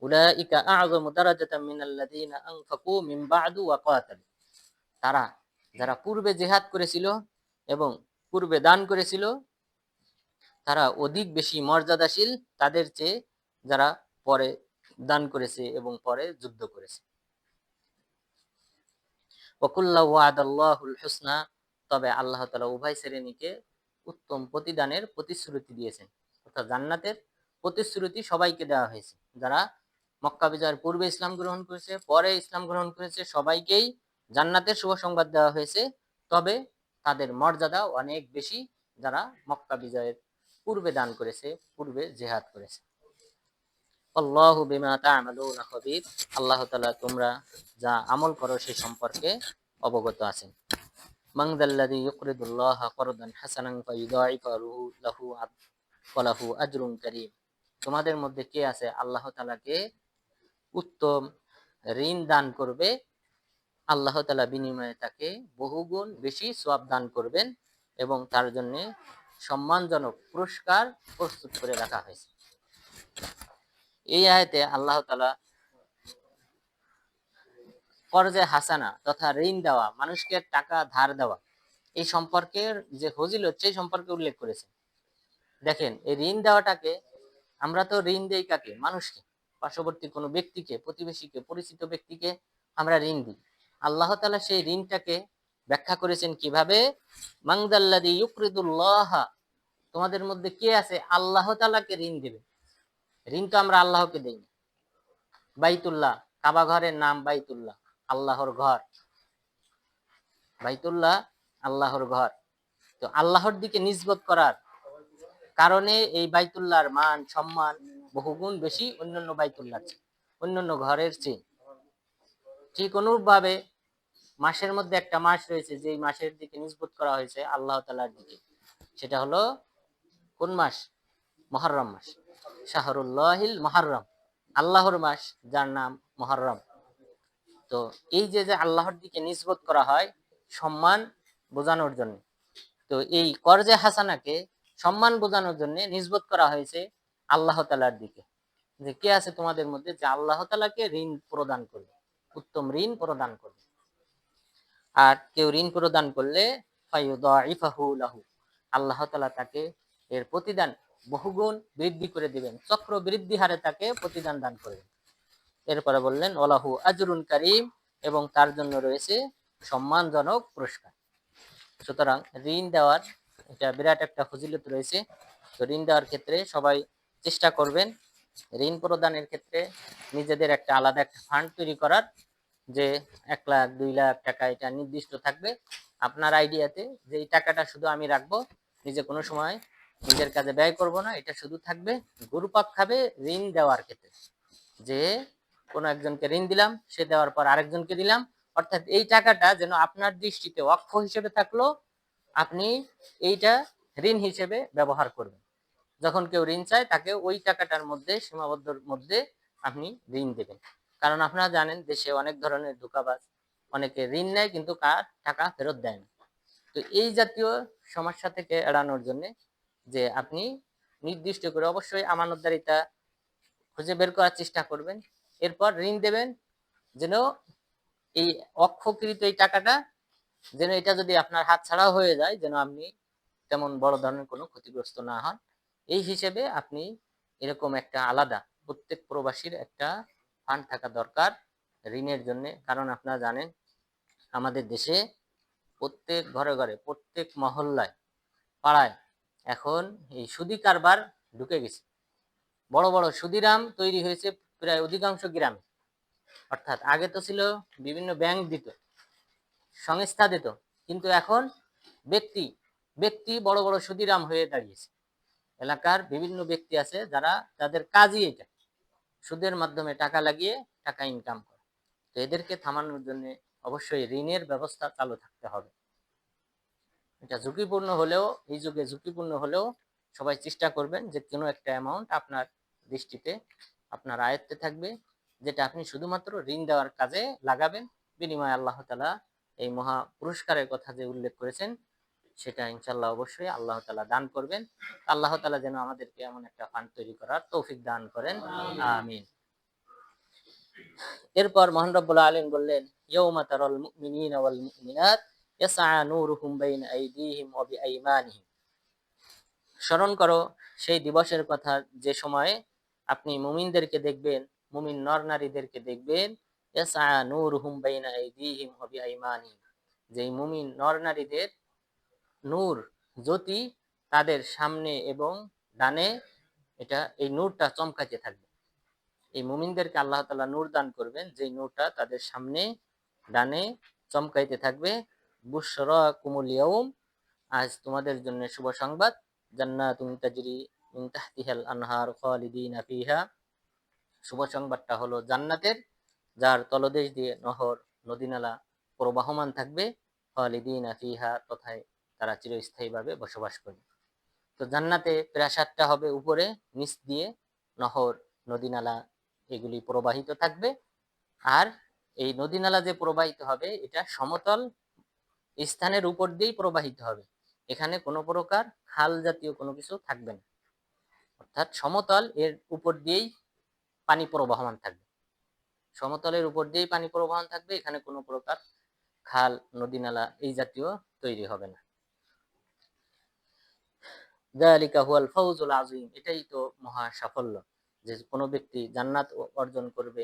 উলাইকা আ'যামু দারাজাতাম মিনাল্লাযিনা আনফাকু মিন বা'দু ওয়া কাতাল, তারা যারা পূর্বে জিহাদ করেছিল এবং পূর্বে দান করেছিল তারা অধিক বেশি মর্যাদাশীল তাদের চেয়ে যারা পরে দান করেছে এবং পরে যুদ্ধ করেছে। ওয়াকুল্লা ওয়াদাল্লাহুল হুসনা, তবে আল্লাহ তাআলা উভয় শ্রেণীকে উত্তম প্রতিদানের প্রতিশ্রুতি দিয়েছেন, অর্থাৎ জান্নাতের প্রতিশ্রুতি সবাইকে দেওয়া হয়েছে। যারা মক্কা বিজয়ের পূর্বে ইসলাম গ্রহণ করেছে, পরে ইসলাম গ্রহণ করেছে, সবাইকেই জান্নাতের শুভ সংবাদ দেওয়া হয়েছে। তবে তাদের মর্যাদা অনেক বেশি যারা মক্কা বিজয়ের পূর্বে দান করেছে, পূর্বে জিহাদ করেছে। আল্লাহু বিমা তা'মালুনা খাবীর, আল্লাহ তাআলা তোমরা যা আমল করো সে সম্পর্কে অবগত আছেন। মান যাল্লাযী ইউকরিদুল্লাহা করদান হাসানান ফায়ুদাইফাহু লাহু ওয়া লাহু আজরুন কারীম, তোমাদের মধ্যে কে আছে আল্লাহ তাআলাকে উত্তম ঋণ দান করবে, আল্লাহ তাআলা বিনিময়ে তাকে বহুগুণ বেশি সওয়াব দান করবেন এবং তার জন্য সম্মানজনক পুরস্কার প্রস্তুত করে রাখা হয়েছে। এই আয়াতে আল্লাহ তাআলা কর্জে হাসানা তথা ঋণ দেওয়া, মানুষকে টাকা ধার দেওয়া, এই সম্পর্কের যে ফজিলত সেই সম্পর্কে উল্লেখ করেছে। দেখেন, এই ঋণ দেওয়াটাকে, আমরা তো ঋণ দেই কাকে? মানুষকে, পার্শ্ববর্তী কোনো ব্যক্তিকে, প্রতিবেশীকে, পরিচিত ব্যক্তিকে আমরা ঋণ দিই। আল্লাহ তাআলা সেই ঋণটাকে ব্যাখ্যা করেছেন কিভাবে? মান যাল্লাযী ইউকরিদুল্লাহা, তোমাদের মধ্যে কে আছে আল্লাহ তাআলাকে ঋণ দেবে? ঋণ তো আমরা আল্লাহকে দেই না। বাইতুল্লাহ, কাবা ঘরের নাম বাইতুল্লাহ, আল্লাহর ঘর। বাইতুল্লাহ আল্লাহর ঘর। তো আল্লাহর দিকে নিসবত করার কারণে এই বাইতুল্লাহর মান সম্মান বহুগুণ বেশি অন্যান্য বাইতুল্লাহর চেয়ে, অন্যান্য ঘরের চেয়ে। ঠিক অনুরূপভাবে মাসের মধ্যে একটা মাস রয়েছে যেই মাসের দিকে নিসবত করা হয়েছে আল্লাহ তাআলার দিকে, সেটা হলো কোন মাস? মুহররম মাস, শাহরুল্লাহিল মুহররম, আল্লাহর মাস যার নাম মুহররম। তো এই যে যে আল্লাহর দিকে নিসবত করা হয় সম্মান বোঝানোর জন্য, তো এই কর্জে হাসানাকে সম্মান বোঝানোর জন্য নিসবত করা হয়েছে আল্লাহ তাআলার দিকে, যে কে আছে তোমাদের মধ্যে যে আল্লাহ তাআলাকে ঋণ প্রদান করবে, উত্তম ঋণ প্রদান করবে। আর কেউ ঋণ প্রদান করলে ফায়ুদাইফাহু লাহু, আল্লাহ তাআলা তাকে এর প্রতিদান বহুগুণ বৃদ্ধি করে দিবেন, চক্র বৃদ্ধি হারে তাকে প্রতিদান দান করবেন। এরপরে বললেন ওয়ালাহু আজরুন কারীম, এবং তার জন্য রয়েছে সম্মানজনক পুরস্কার। সুতরাং ঋণ দেওয়ার এটা বিরাট একটা ফজিলত রয়েছে। তো ঋণ দেওয়ার ক্ষেত্রে সবাই চেষ্টা করবেন ঋণ প্রদানের ক্ষেত্রে নিজেদের একটা আলাদা একটা ফান্ড তৈরি করার, যে 1 লাখ 2 লাখ টাকা এটা নির্দিষ্ট থাকবে আপনার আইডিয়াতে, যে এই টাকাটা শুধু আমি রাখবো, নিজে কোনো সময় নিজের কাজে ব্যয় করব না, এটা শুধু থাকবে গুরুপাক খাবে ঋণ দেওয়ার ক্ষেত্রে। যে কোনো একজনকে ঋণ দিলাম, সে দেওয়ার পর আরেকজনকে দিলাম, অর্থাৎ এই টাকাটা যেন আপনার দৃষ্টিতে ওয়াকফ হিসেবে থাকলো, আপনি এইটা ঋণ হিসেবে ব্যবহার করবেন। যখন কেউ ঋণ চায় তাকে ওই টাকাটার মধ্যে সীমাবদ্ধর মধ্যে আপনি ঋণ দেবেন। কারণ আপনারা জানেন দেশে অনেক ধরনের ধোঁকাবাজ, অনেকে ঋণ নেয় কিন্তু টাকা ফেরত দেয় না। তো এই জাতীয় সমস্যা থেকে এড়ানোর জন্য যে আপনি নির্দিষ্ট করে অবশ্যই আমানতদারিতা খুঁজে বের করার চেষ্টা করবেন, এরপর ঋণ দেবেন যেন এই অক্ষকৃত এই টাকাটা যেন এটা যদি আপনার হাত ছাড়া হয়ে যায় যেন আপনি তেমন বড় ধরনের কোনো ক্ষতিগ্রস্ত না হন। এই হিসেবে আপনি এরকম একটা আলাদা প্রত্যেক প্রবাসীর একটা ফান্ড থাকা দরকার ঋণের জন্য। কারণ আপনারা জানেন আমাদের দেশে প্রত্যেক ঘরে ঘরে প্রত্যেক মহল্লায় পাড়ায় এখন এই সুদি কারবার ঢুকে গেছে। বড় বড় সুদিরাম তৈরি হয়েছে প্রায় অধিকাংশ গ্রামে। অর্থাৎ আগে তো ছিল বিভিন্ন ব্যাংক দিত, সংস্থা দিত, কিন্তু এখন ব্যক্তি ব্যক্তি বড় বড় সুদিরাম হয়ে দাঁড়িয়েছে। এলাকার বিভিন্ন ব্যক্তি আছে যারা তাদের কাজই এটা, সুদের মাধ্যমে টাকা লাগিয়ে টাকা ইনকাম করে। তো এদেরকে থামানোর জন্য অবশ্যই ঋণের ব্যবস্থা চালু থাকতে হবে। এটা ঝুঁকিপূর্ণ হলেও, এই যুগে ঝুঁকিপূর্ণ হলেও সবাই চেষ্টা করবেন যে কোনো একটা অ্যামাউন্ট আপনার দৃষ্টিতে আপনার আয়ত্তে থাকবে, যেটা আপনি শুধুমাত্র ঋণ দেওয়ার কাজে লাগাবেন। বিনিময়ে আল্লাহ তাআলা এই মহা পুরস্কারের কথা যে উল্লেখ করেছেন সেটা ইনশাল্লাহ অবশ্যই আল্লাহ তাআলা দান করবেন। আল্লাহ তাআলা যেন আমাদেরকে এমন একটা ফান্ড তৈরি করার তৌফিক দান করেন, আমিন। এরপর মহান রব্বুল আলামিন বললেন, ইয়াউমা তারাল মুমিনিনা ওয়াল মুমিনাত ইয়াসআ নূরুহুম বাইনা আইদিহিম ওয়া বিআইমানিহিম। স্মরণ করো সেই দিবসের কথা যে সময়ে আপনি মুমিনদেরকে দেখবেন, মুমিন নর নারীদেরকে দেখবেন, ইয়াসআ নূরুহুম বাইনা আইদিহিম ওয়া বিআইমানিহিম, যেই মুমিন নর নারীদের নূর জ্যোতি তাদের সামনে এবং ডানে এটা এই নূরটা চমকাতে থাকবে। এই মুমিনদেরকে আল্লাহ তাআলা নূর দান করবেন, যেই নূরটা তাদের সামনে ডানে চমকাইতে থাকবে। বুশরাকুমুল ইয়াউম, আজ তোমাদের জন্য শুভ সংবাদ, জান্নাতুন তাজরি মিন তাহতিহাল আনহার খালিদিনা ফিহা। শুভ সংবাদটা হলো জান্নাতের, যার তলদেশ দিয়ে নহর নদীনালা প্রবাহমান থাকবে, খালিদিনা ফিহা, তথায় তারা চিরস্থায়ীভাবে বসবাস করবে। তো জান্নাতে প্রাসাদটা হবে উপরে, নিচ দিয়ে নহর নদীনালা এগুলি প্রবাহিত থাকবে। আর এই নদীনালা যে প্রবাহিত হবে এটা সমতল স্থানের উপর দিয়েই প্রবাহিত হবে, এখানে কোনো প্রকার খাল জাতীয় কোনো কিছু থাকবে না। অর্থাৎ সমতল এর উপর দিয়েই পানি প্রবাহমান থাকবে, সমতলের উপর দিয়েই পানি প্রবাহমান থাকবে, এখানে কোনো প্রকার খাল নদীনালা এই জাতীয় তৈরি হবে না। যালিকা হুয়াল ফাউজুল আযীম, এটাই তো মহা সাফল্য, যে কোনো ব্যক্তি জান্নাত অর্জন করবে,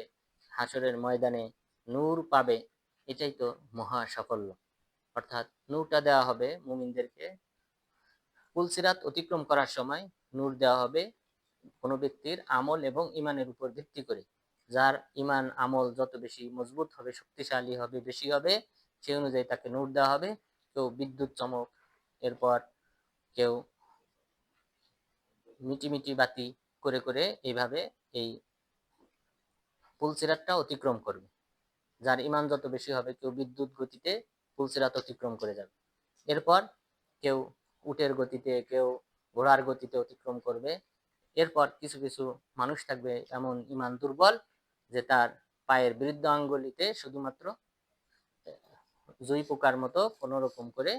হাসরের ময়দানে নূর পাবে, এটাই তো মহা সাফল্য। অর্থাৎ নূরটা দেওয়া হবে মুমিনদেরকে, পুলসিরাত অতিক্রম করার সময় নূর দেওয়া হবে কোনো ব্যক্তির আমল এবং ইমানের উপর ভিত্তি করে। যার ইমান আমল যত বেশি মজবুত হবে, শক্তিশালী হবে, বেশি হবে, সেই অনুযায়ী তাকে নূর দেওয়া হবে। কেউ বিদ্যুৎ চমক, এরপর কেউ মিটিমিটি বাতি করে করে এইভাবে এই পুলসিরাতটা অতিক্রম করবে। যার ইমান যত বেশি হবে কেউ বিদ্যুৎ গতিতে পুলসিরাত অতিক্রম করে যাবে। এরপর কেউ উটের গতিতে, কেউ ঘোড়ার গতিতে অতিক্রম করবে। এরপর কিছু কিছু মানুষ থাকবে এমন ইমান দুর্বল যে তার পায়ের বৃদ্ধ আঙ্গুলিতে শুধুমাত্র জুই পোকার মতো কোনো রকম করে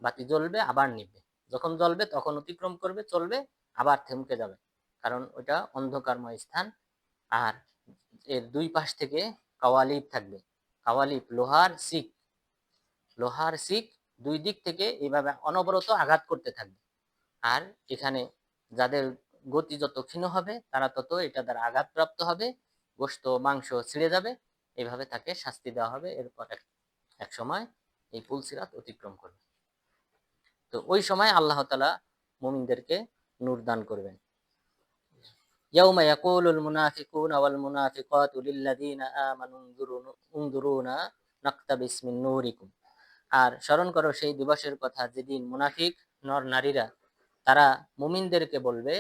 বাতি জ্বলবে, আবার নিবে, যখন জ্বলবে তখন অতিক্রম করবে, চলবে, আবার থমকে যাবে, কারণ ওটা অন্ধকারময় স্থান। আর এর দুই পাশ থেকে কাওয়ালিব থাকবে, কাওয়ালিব লোহার শিক দুই দিক থেকে এইভাবে অনবরত আঘাত করতে থাকবে। আর এখানে যাদের গতি যত ক্ষীণ হবে তারা তত এটা দ্বারা আঘাতপ্রাপ্ত হবে, গোশত মাংস ছিঁড়ে যাবে, এইভাবে তাকে শাস্তি দেওয়া হবে। এরপর এক সময় এই পুলসিরাত অতিক্রম করবে। তো ওই সময় আল্লাহ তাআলা মুমিনদেরকে নূর দান করবেন। ইয়াউমা ইয়াকুলুল মুনাফিকুনা ওয়াল মুনাফিকাতু লিল্লাযীনা আমানু উনজুরুনা নাকতাবিস মিন নূরিকুম। আর স্মরণ করো সেই দিবসের কথা যেদিন মুনাফিক নর নারীরা তারা মুমিনদেরকে বলবে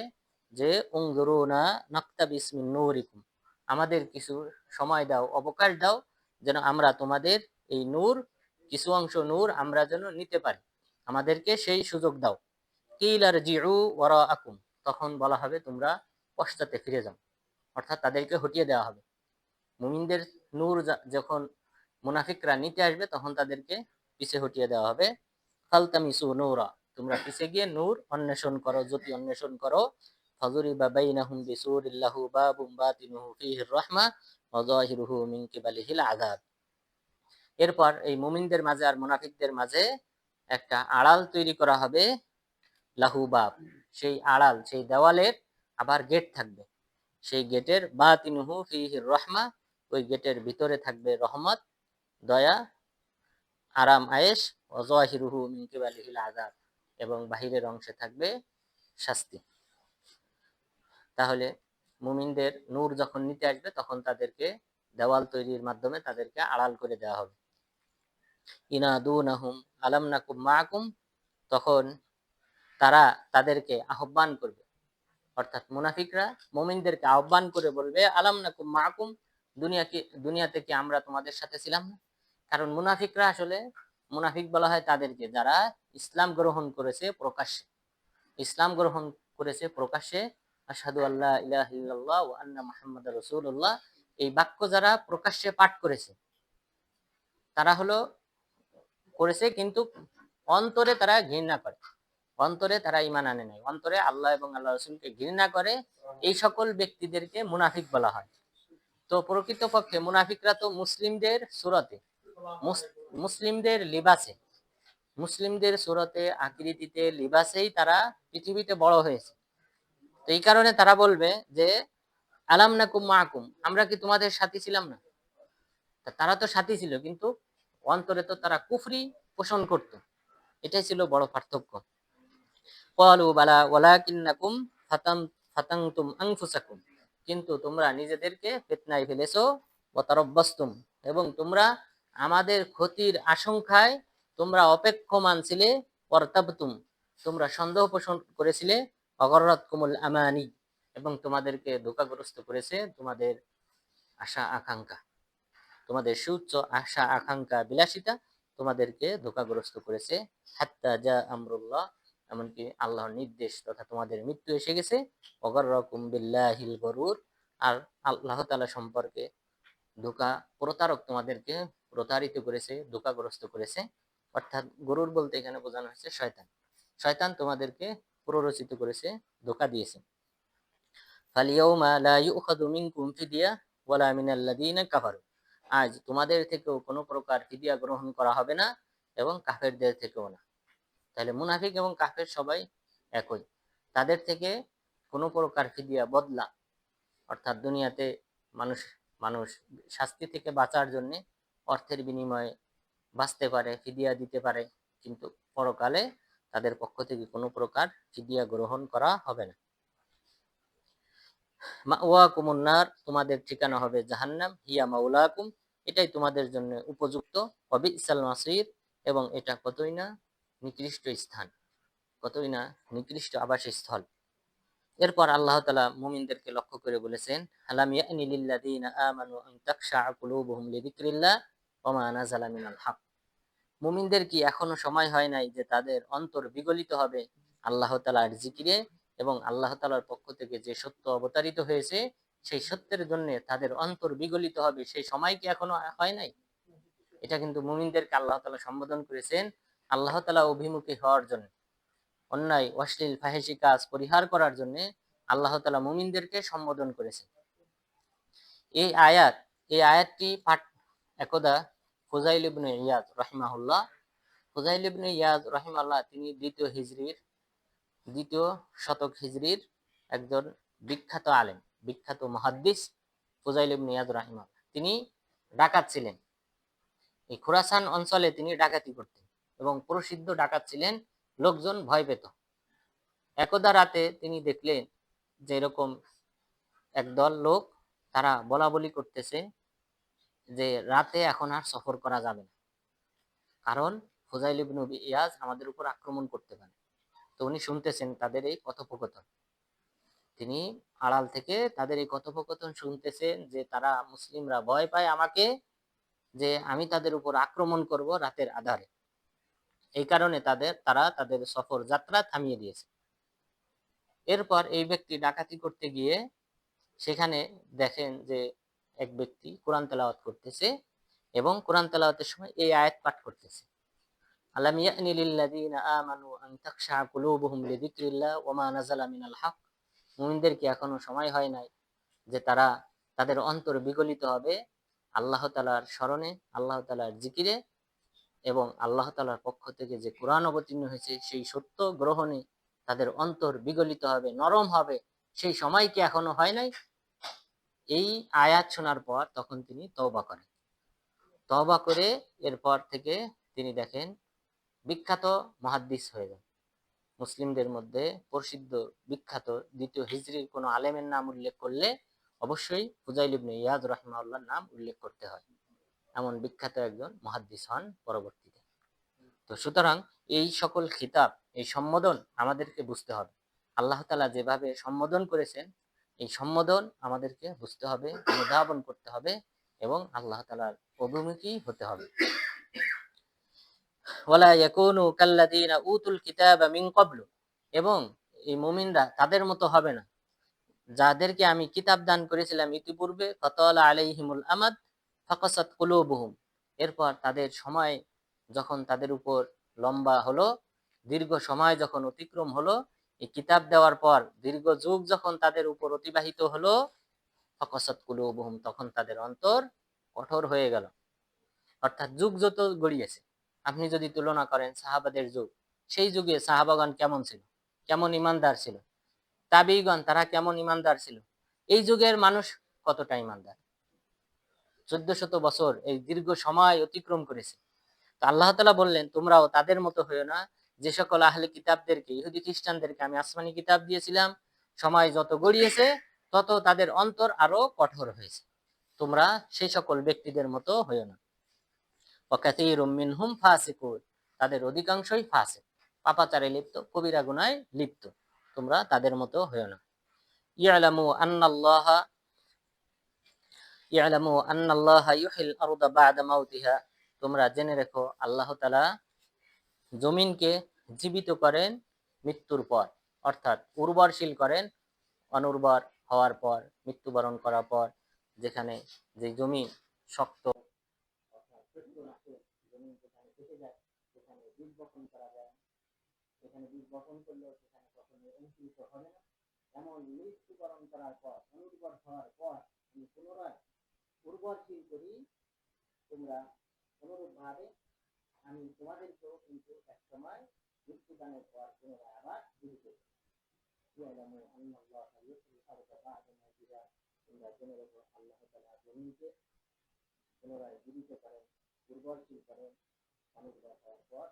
যে উনজুরুনা নাকতাবিস মিন নূরিকুম, আমাদের কিছু সময় দাও, অবকাশ দাও, যেন আমরা তোমাদের এই নূর, কিছু অংশ নূর আমরা যেন নিতে পারি, আমাদেরকে সেই সুযোগ দাও। কিল আরজিউ ওয়ারাআকুম, তখন বলা হবে তোমরা পশ্চাতে ফিরে যাও, অর্থাৎ তাদেরকে হটিয়ে দেওয়া হবে। মুমিনদের নূর যখন মুনাফিকরা নিতে আসবে তখন তাদেরকে পিছে হটিয়ে দেওয়া হবে। ফালতামিসু নূরা, তোমরা পিছে গিয়ে নূর অন্বেষণ করো, জ্যোতি অন্বেষণ করো। ফাযুরিবা বাইনাহুম বিসুরিল লাহু বাবুম বাতিনুহু ফীহির রাহমা ওয়া যাহিরুহু মিন কিবালিহিল আযাব। এরপর এই মুমিনদের মাঝে আর মুনাফিকদের মাঝে একটা আড়াল তৈরি করা হবে, লাহু বাব, সেই আড়াল, সেই দেওয়ালের আবার গেট থাকবে। সেই গেটের বাতিনুহু ফীহির রাহমা, ওই গেটের ভিতরে থাকবে রহমত, দয়া, আরাম আয়েশ, ওয়া যাহিরুহু মিন কিবালিহিল আযাব, এবং বাহিরের অংশে থাকবে শাস্তি। তাহলে মুমিনদের নূর যখন নিতে আসবে তখন তাদেরকে দেওয়াল তৈরির মাধ্যমে তাদেরকে আড়াল করে দেওয়া হবে। ইনাদুনাহুম আলাম নাকুম মাআকুম, তখন তারা তাদেরকে আহ্বান করবে, অর্থাৎ মুনাফিকরা মুমিনদেরকে আহ্বান করে বলবে আলাম নাকুম মাআকুম, দুনিয়াতে কি আমরা তোমাদের সাথে ছিলাম না? কারণ মুনাফিকরা আসলে, মুনাফিক বলা হয় তাদেরকে যারা ইসলাম গ্রহণ করেছে প্রকাশ্যে, ইসলাম গ্রহণ করেছে প্রকাশ্যে, আশহাদু আল্লা ইলাহা ইল্লাল্লাহ ওয়া আন্না মুহাম্মাদার রাসূলুল্লাহ, এই বাক্য যারা প্রকাশ্যে পাঠ করেছে, তারা হলো করেছে কিন্তু অন্তরে তারা ঘৃণা করে, অন্তরে তারা ঈমান আনে নাই, অন্তরে আল্লাহ এবং আল্লাহ রাসূলকে ঘৃণা করে, এই সকল ব্যক্তিদেরকে মুনাফিক বলা হয়। তো প্রকৃতপক্ষে মুনাফিকরা তো মুসলিমদের সুরতে, মুসলিমদের লিবাসে, মুসলিমদের সুরতে, আকৃতিতে, লিবাসেই তারা পৃথিবীতে বড় হয়েছে। তো এই কারণে তারা বলবে যে আলাম নাকুম মাআকুম, আমরা কি তোমাদের সাথী ছিলাম না? তারা তো সাথী ছিল কিন্তু অন্তরে তো তারা কুফরি পোষণ করত, এটাই ছিল বড় পার্থক্য। ক্বালু বালা ওয়ালাকিন্নাকুম ফাতানতুম আনফুসাকুম, কিন্তু তোমরা নিজেদেরকে ফিতনায় ফেলেছো, ওয়া তারাব্বাসতুম, এবং তোমরা আমাদের ক্ষতির আশঙ্কায় তোমরা অপেক্ষমান ছিলে, ওয়ারতাবতুম, তোমরা সন্দেহ পোষণ করেছিলে, অগররাতকুমুল আমানি, এবং তোমাদেরকে ধোঁকাগ্রস্ত করেছে তোমাদের আশা আকাঙ্ক্ষা, তোমাদের সুউচ্চ আশা আকাঙ্ক্ষা বিলাসিতা তোমাদেরকে ধোঁকাগ্রস্ত করেছে। হাত্তা জা আমরুল্লাহ, এমনকি আল্লাহর নির্দেশ তথা তোমাদের মৃত্যু এসে গেছে। ওয়াগাররাকুম বিল্লাহিল গরুর, আর আল্লাহ তাআলা সম্পর্কে প্রতারক তোমাদেরকে প্রতারিত করেছে, ধোঁকাগ্রস্ত করেছে। অর্থাৎ গরুর বলতে এখানে বোঝানো হয়েছে শয়তান, শয়তান তোমাদেরকে প্ররোচিত করেছে, ধোঁকা দিয়েছে। ফালিয়াউমা লা ইউখাযু মিনকুম ফিদিয়া ওয়ালা মিনাল্লাযীনা কাফারু, আজ তোমাদের থেকেও কোনো প্রকার ফিদিয়া গ্রহণ করা হবে না এবং কাফেরদের থেকেও না। তাহলে মুনাফিক এবং কাফের সবাই একই, তাদের থেকে কোনো প্রকার ফিদিয়া, বদলা, অর্থাৎ দুনিয়াতে মানুষ মানুষ শাস্তি থেকে বাঁচার জন্য অর্থের বিনিময়ে বাঁচতে পারে, ফিদিয়া দিতে পারে, কিন্তু পরকালে তাদের পক্ষ থেকে কোনো প্রকার ফিদিয়া গ্রহণ করা হবে না। মাওয়াকুমুন নার, তোমাদের ঠিকানা হবে জাহান্নাম, হিয়া মাওলাকুম, এটাই তোমাদের জন্য উপযুক্ত, ওয়া বিসাল মাসির, এবং এটা কতই না নিকৃষ্ট স্থান, কতই না নিকৃষ্ট আবাসস্থল। এরপর আল্লাহ তাআলা মুমিনদেরকে লক্ষ্য করে বলেছেন, আলাম ইয়ানি লিল্লাযীনা আমানু আন তাখশা কুলুবুহুম লিযিকরিল্লাহ ওয়া মা নাযালা মিনাল হক, মুমিনদের কি এখনো সময় হয় নাই যে তাদের অন্তর বিগলিত হবে আল্লাহ তাআলার জিকিরে, এবং আল্লাহ তাআলার পক্ষ থেকে যে সত্য অবতারিত হয়েছে সেই সত্যের জন্য তাদের অন্তর বিগলিত হবে, সেই সময় কি এখনো হয় নাই? এটা কিন্তু মুমিনদেরকে আল্লাহ তাআলা সম্বোধন করেছেন আল্লাহ তাআলা অভিমুখী হওয়ার জন্য, অন্যায় অশ্লীল ফাহিশি কাজ পরিহার করার জন্য আল্লাহ তাআলা মুমিনদেরকে সম্বোধন করেছেন। এই আয়াত, এই আয়াতটি পাঠ একদা ফুজাইল ইবনে ইয়াদ রাহিমাহুল্লাহ, ফুজাইল ইবনে ইয়াদ রাহিমাহুল্লাহ তিনি দ্বিতীয় শতক হিজরির একজন বিখ্যাত আলেম, বিখ্যাত মুহাদ্দিস ফুজাইল ইবনে ইয়াদ রাহিমাহুল্লাহ, তিনি ডাকাত ছিলেন। এই খুরাসান অঞ্চলে তিনি ডাকাতি করতেন এবং প্রসিদ্ধ ডাকাত ছিলেন, লোকজন ভয় পেত। একদা রাতে তিনি দেখলেন যে এরকম একদল লোক তারা বলা বলি করতেছে যে রাতে এখন আর সফর করা যাবে না, কারণ ফুজাইল ইবনে ইয়াজ আমাদের উপর আক্রমণ করতে পারে। তো উনি শুনতেছেন তাদের এই কথোপকথন, তিনি আড়াল থেকে তাদের এই কথোপকথন শুনতেছেন যে তারা মুসলিমরা ভয় পায় আমাকে, যে আমি তাদের উপর আক্রমণ করব রাতের আধারে, এই কারণে তারা তাদের সফর যাত্রা থামিয়ে দিয়েছে। এরপর এই ব্যক্তি ডাকাতি করতে গিয়ে সেখানে দেখেন যে এক ব্যক্তি কোরআন তেলাওয়াত করতেছে এবং কোরআন তেলাওয়াতের সময় এই আয়াত পাঠ করতেছে, আলাম ইয়ানি লিল্লাযিনা আমানু আন তাখশা কুলুবুহুম লিযিকরিল্লাহ ওয়া মা নাযালা মিনাল হক। মুমিনদের কি এখনো সময় হয় নাই যে তারা তাদের অন্তর বিগলিত হবে আল্লাহ তাআলার স্মরণে, আল্লাহ তাআলার জিকিরে, এবং আল্লাহ তাআলার পক্ষ থেকে যে কোরআন অবতীর্ণ হয়েছে সেই সত্য গ্রহণে তাদের অন্তর বিগলিত হবে, নরম হবে। সেই সময় কি এখনো হয় নাই? এই আয়াত শোনার পর তখন তিনি তওবা করেন। তওবা করে এরপর থেকে তিনি দেখেন বিখ্যাত মুহাদ্দিস হয়ে যান। মুসলিমদের মধ্যে প্রসিদ্ধ বিখ্যাত দ্বিতীয় হিজরির কোন আলেমের নাম উল্লেখ করলে অবশ্যই ফুজাইল ইবনে ইয়াদ রাহিমাহুল্লাহর নাম উল্লেখ করতে হয়। এমন বিখ্যাত একজন মুহাদ্দিস হন পরবর্তীতে। তো সুতরাং এই সকল খিতাব, এই সম্বোধন আমাদেরকে বুঝতে হবে। আল্লাহ তাআলা যেভাবে সম্বোধন করেছেন, এই সম্বোধন আমাদেরকে বুঝতে হবে, অনুধাবন করতে হবে এবং আল্লাহ তাআলার অভিমুখী হতে হবে। ওয়ালা ইয়াকুনু কাল্লাযীনা উতুল কিতাবা মিন ক্বাবলু, এবং এই মুমিনরা তাদের মতো হবে না যাদেরকে আমি কিতাব দান করেছিলাম ইতিপূর্বে, ফাতালা আলাইহিমুল আমাদ ফাকাসাত কুলুবুহুম, এরপর তাদের সময় যখন তাদের উপর লম্বা হলো, দীর্ঘ সময় যখন অতিক্রম হলো, এই কিতাব দেওয়ার পর দীর্ঘ যুগ যখন তাদের উপর অতিবাহিত হলো, ফাকাসাত কুলুবুহুম, তখন তাদের অন্তর কঠোর হয়ে গেল। অর্থাৎ যুগ যত গড়িয়েছে, আপনি যদি তুলনা করেন সাহাবাদের যুগ, সেই যুগে সাহাবাগণ কেমন ছিল, কেমন ইমানদার ছিল, তাবিগণ তারা কেমন ইমানদার ছিল, এই যুগের মানুষ কতটা ইমানদার। 1400 বছর এই দীর্ঘ সময় অতিক্রম করেছে। তো আল্লাহ তাআলা বললেন তোমরাও তাদের মতো হইও না, যে সকল আহলে কিতাবদেরকে, ইহুদি খ্রিস্টানদেরকে আমি আসমানি কিতাব দিয়েছিলাম, সময় যত গড়িয়েছে তত তাদের অন্তর আরো কঠোর হয়েছে। তোমরা সেই সকল ব্যক্তিদের মতো হইও না। ওয়াকাসীরুম মিনহুম ফাসিকুন, তাদের অধিকাংশই ফাসিক, পাপাচারে লিপ্ত, কবিরা গুনাহে লিপ্ত। তোমরা তাদের মতো হইও না। ইয়ালামু আন্নাল্লাহা ইউহিল আরদা বা'দা মাউতিহা, তোমরা জেনে রেখো আল্লাহ তাআলা জমিনকে জীবিত করেন মৃত্যুর পর, অর্থাৎ উর্বরশীল করেন অনুর্বর হওয়ার পর, মৃত্যুবরণ করার পর। যেখানে যে জমি শক্ত, অর্থাৎ শক্ত রাখে, জমি যেখানে কেটে যায়, যেখানে বীজ বপন করা যায়, এখানে বীজ বপন করলেও সেখানে কখনো অঙ্কুরিত হবে না, এমন মৃত্যুবরণ করার পর, অনুর্বর হওয়ার পর আমি পুনরায় উর্বরশীল করি। তোমরা অনুরূপ ভাবে আমি তোমাদেরকেও কিন্তু এক সময় মৃত্যুদানের পর পুনরায় আবার জীবিত করি। তোমরা জেনে রেখো আল্লাহ তাআলা জমিনকে পুনরায় জীবিত করেন, উর্বরশীল করেন অনুর্বর হওয়ার পর।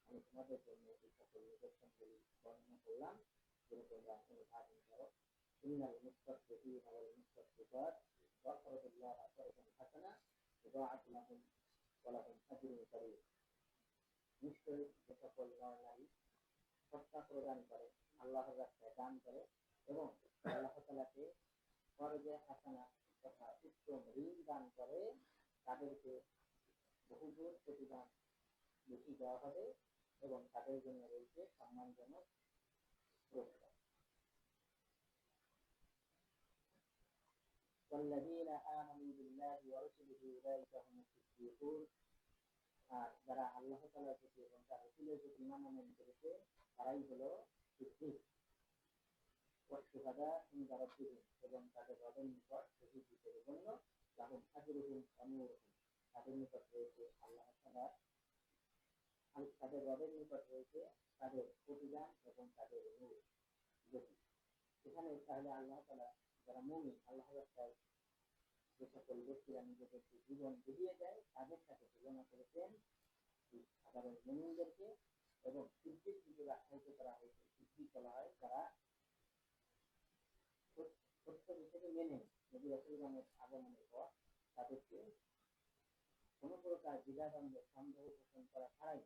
আমি তোমাদের জন্য এই সকল নিদর্শনগুলি বর্ণনা করলাম, যেন তোমরা অনুধাবন করো। ইন্নাল মুত্তাকিনা ওয়াল মুত্তাকিনাত ওয়াকরাদুল্লাহ করদান হাসানা ইদাআত লাহুম ওয়া লাহুম আজরুন কারীম। নিশ্চয়ই যে সকল নর নারী সৎকার প্রদান করে, আল্লাহর রাস্তায় দান করে এবং আল্লাহ তাআলাকে ফরজে হাসানা তথা উত্তম ঋণ দান করে, তাদেরকে বহুদূর প্রতিদান বেশি দেওয়া হবে এবং তাদের জন্য রয়েছে সম্মানজনক পুরস্কার। والذين آمنوا بالله ورسله أولئك هم الصديقون, আর যারা আল্লাহ তাআলার প্রতি এবং তার রাসূলের প্রতি ঈমান আনয়ন করেছে তারাই হলো সিদ্দিক। ওয়াসশুহাদা ইনদা রাব্বিহিম, এবং তাদের রবের নিকট শহীদ হিসেবে গণ্য। লাহুম আজরুহুম ওয়া নূরুহুম, তাদের নিকট রয়েছে আল্লাহ তাআলা, তাদের রবের নিকট রয়েছে তাদের প্রতিদান এবং তাদের নূর, জ্যোতি। এখানে তাহলে আল্লাহ তাআলা যারা মুমিন, আল্লাহর রাস্তায় যে সকল ব্যক্তিরা নিজেদেরকে জীবন দিয়ে দেয় তাদের সাথে তুলনা করেছেন সাধারণ মুমিনদেরকে, এবং সিদ্দিক হিসেবে আখ্যায়িত করা হয়েছে। সিদ্দিক বলা হয় যারা সত্য হিসেবে মেনে নবী রাসূলের আগমনের পর তাদেরকে কোনো প্রকার দ্বিধাদ্বন্দ্ব সন্দেহ পোষণ করা ছাড়াই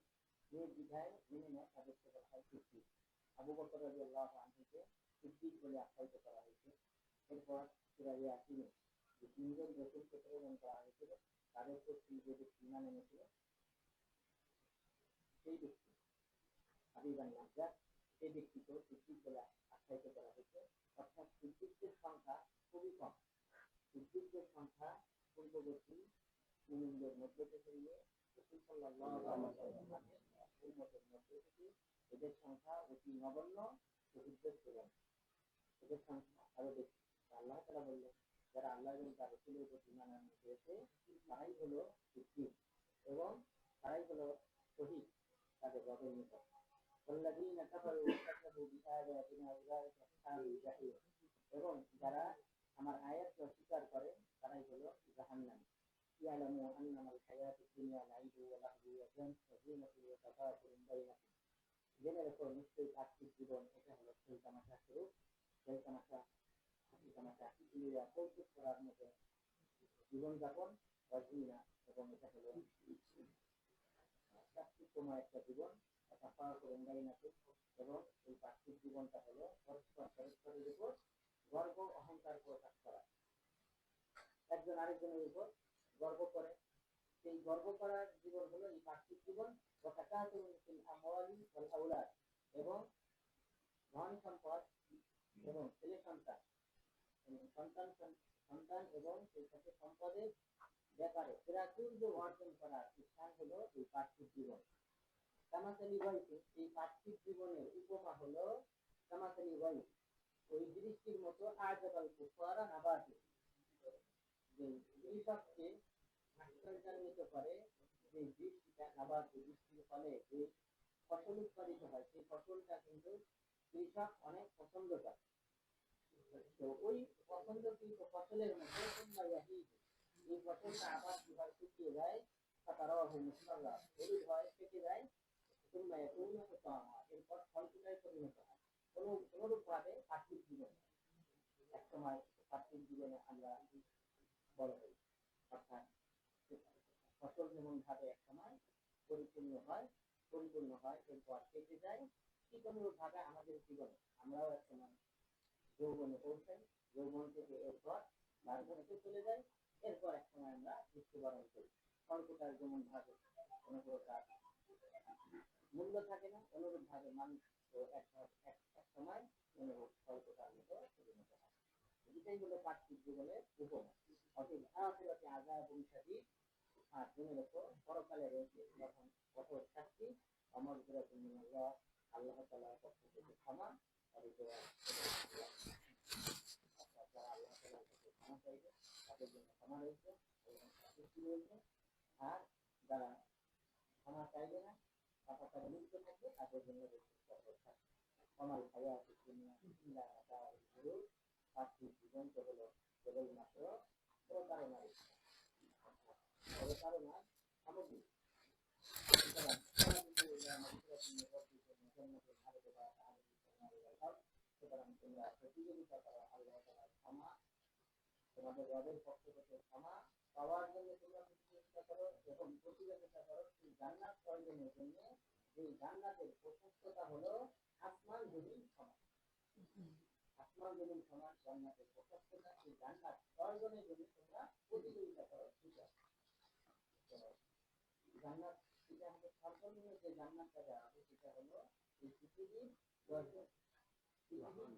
নির্দ্বিধায় মেনে নেয়, তাদেরকে বলা হয় সিদ্দিক। আবু বকর রাদিয়াল্লাহু আনহুকে সিদ্দিক বলে আখ্যায়িত করা হয়েছে। এরপর সূরা ইয়াসিনে যে তিনজন রাসূলকে প্রেরণ করা হয়েছিল তাদের প্রতি যে ব্যক্তি ঈমান এনেছিল সেই ব্যক্তি হাবিবান নাজ্জার, সেই ব্যক্তিকেও সিদ্দিক বলে আখ্যায়িত করা হয়েছে। অর্থাৎ সিদ্দিকদের সংখ্যা খুবই কম। সিদ্দিকদের সংখ্যা পূর্ববর্তী মুমিনদের মধ্য থেকে নিয়ে রাসূল সাল্লাল্লাহু আলাইহি ওয়াসাল্লামের উম্মতের মধ্য থেকে এদের সংখ্যা অতি নগণ্য, শহীদদের তুলনায় এদের সংখ্যা আরো বেশি। আল্লাহ তাআলা বললেন, যারা আল্লাহ এবং তার রাসূলের প্রতি ঈমান আনয়ন করেছে তারাই হলো সিদ্দিক এবং তারাই হলো শহীদ তাদের রবের নিকট। والذين كفروا وكذبوا بآياتنا أولئك أصحاب الجحيم এবং যারা আমার আয়াতকে অস্বীকার করে তারাই হলো জাহান্নামী। ইয়ালামু আন্নামাল হায়াতুদ দুনিয়া লাইবু ওয়া লাহবু ওয়া জিনাতুন ওয়া তাফাকুরুন বাইনাকুম। জেনে রেখো নিশ্চয়ই পার্থিব জীবন এটা হলো খেল তামাশা স্বরূপ। খেল তামাশা, হাসি তামাশা, পৃথিবীরা কৌতুক করার মতো জীবনযাপন অজিনা এবং এটা হলো চাকচিক্যময় একটা জীবন। তাফাকুরুন বাইনাকুম এবং এই পার্থিব জীবনটা হলো পরস্পরের উপর গর্ব অহংকার প্রকাশ করা। একজন আরেকজনের উপর গর্ব করে, সেই গর্ব করার জীবন হলো এই পার্থিব জীবন। এবং ধন সম্পদ এবং ছেলে সন্তান সন্তান এবং সেই সাথে সম্পদের ব্যাপারে প্রাচুর্য অর্জন করার স্থান হলো এই পার্থিব জীবন। কামাসালি ওয়াইফ, এই পার্থিব জীবনের উপমা হলো কামাসালি ওয়াইফ, ওই দৃষ্টির মতো আজাবাল কুফারা নাবাতি, যে কৃষককে আশ্চর্যান্বিত করে যে বৃষ্টিটা নাবাতি, বৃষ্টির ফলে যে ফসল উৎপাদিত হয় সেই ফসলটা কিন্তু কৃষক অনেক পছন্দ করে। তো ওই পছন্দকৃত ফসলের মধ্যে এই ফসলটা আবার কি হয়, শুকিয়ে যায়, তারাও মুসল্লা হলুদ হয়, ফেটে যায়, এরপর ফলটাই পরিণত হয়। অনুরূপ ভাবে পার্থিব জীবন এক সময় পার্থিব জীবনে আমরা বড় হই, অর্থাৎ ফসল যেমন ভাবে এক সময় পরিপূর্ণ হয় এরপর কেটে যায়, ঠিক অনুরূপ ভাবে আমাদের জীবনে আমরাও এক সময় যৌবনে পৌঁছাই, যৌবন থেকে এরপর বার্ধক্যে চলে যাই, এরপর এক সময় আমরা মৃত্যুবরণ করি। ফলটার যেমন ভাবে কোনো প্রকার মূল্য থাকে না, অনুরূপ ভাবে মানুষ এক সময় অনুরূপ ফলটার মতো পরিণত হয়। এটাই হলো পার্থিব জীবনের উপমা। অতএব আখিরাতে আযাবুন শাদীদ, আর জেনে রেখো পরকালে রয়েছে যখন কঠোর শাস্তি। আমাগফিরাতুম মিনাল্লাহ, আল্লাহ তাআলার পক্ষ থেকে ক্ষমা, আর যারা আল্লাহ তাআলার কাছে ক্ষমা চাইবে তাদের জন্য ক্ষমা রয়েছে এবং শাস্তি রয়েছে। আর যারা ক্ষমা চাইবে না, তারা লিপ্ত থাকবে, তাদের জন্য রয়েছে কঠোর শাস্তি। আমার হায়াতুদ দুনিয়া ইল্লা মাতাউল গুরুর, পার্থিব জীবন তো হলো কেবলমাত্র প্রতারণার সামগ্রী। সুতরাং তোমরা প্রতিযোগিতা করো আল্লাহ তাআলার ক্ষমা, তোমাদের রবের পক্ষ থেকে ক্ষমা পাওয়ার জন্য তোমরা প্রতিযোগিতা করো এবং প্রতিযোগিতা করো সেই জান্নাত অর্জনের জন্য, যে জান্নাতের প্রশস্ততা হলো আসমান জমিন সমান। আসমান জমিন সমান জান্নাতের প্রশস্ততা, এই জান্নাত অর্জনের জন্য তোমরা প্রতিযোগিতা করো। ঠিক আছে, জান্নাত এটা আমাদের সর্বনিম্ন যে জান্নাতটা দেওয়া হবে সেটা হলো এই পৃথিবীর 10 গুণ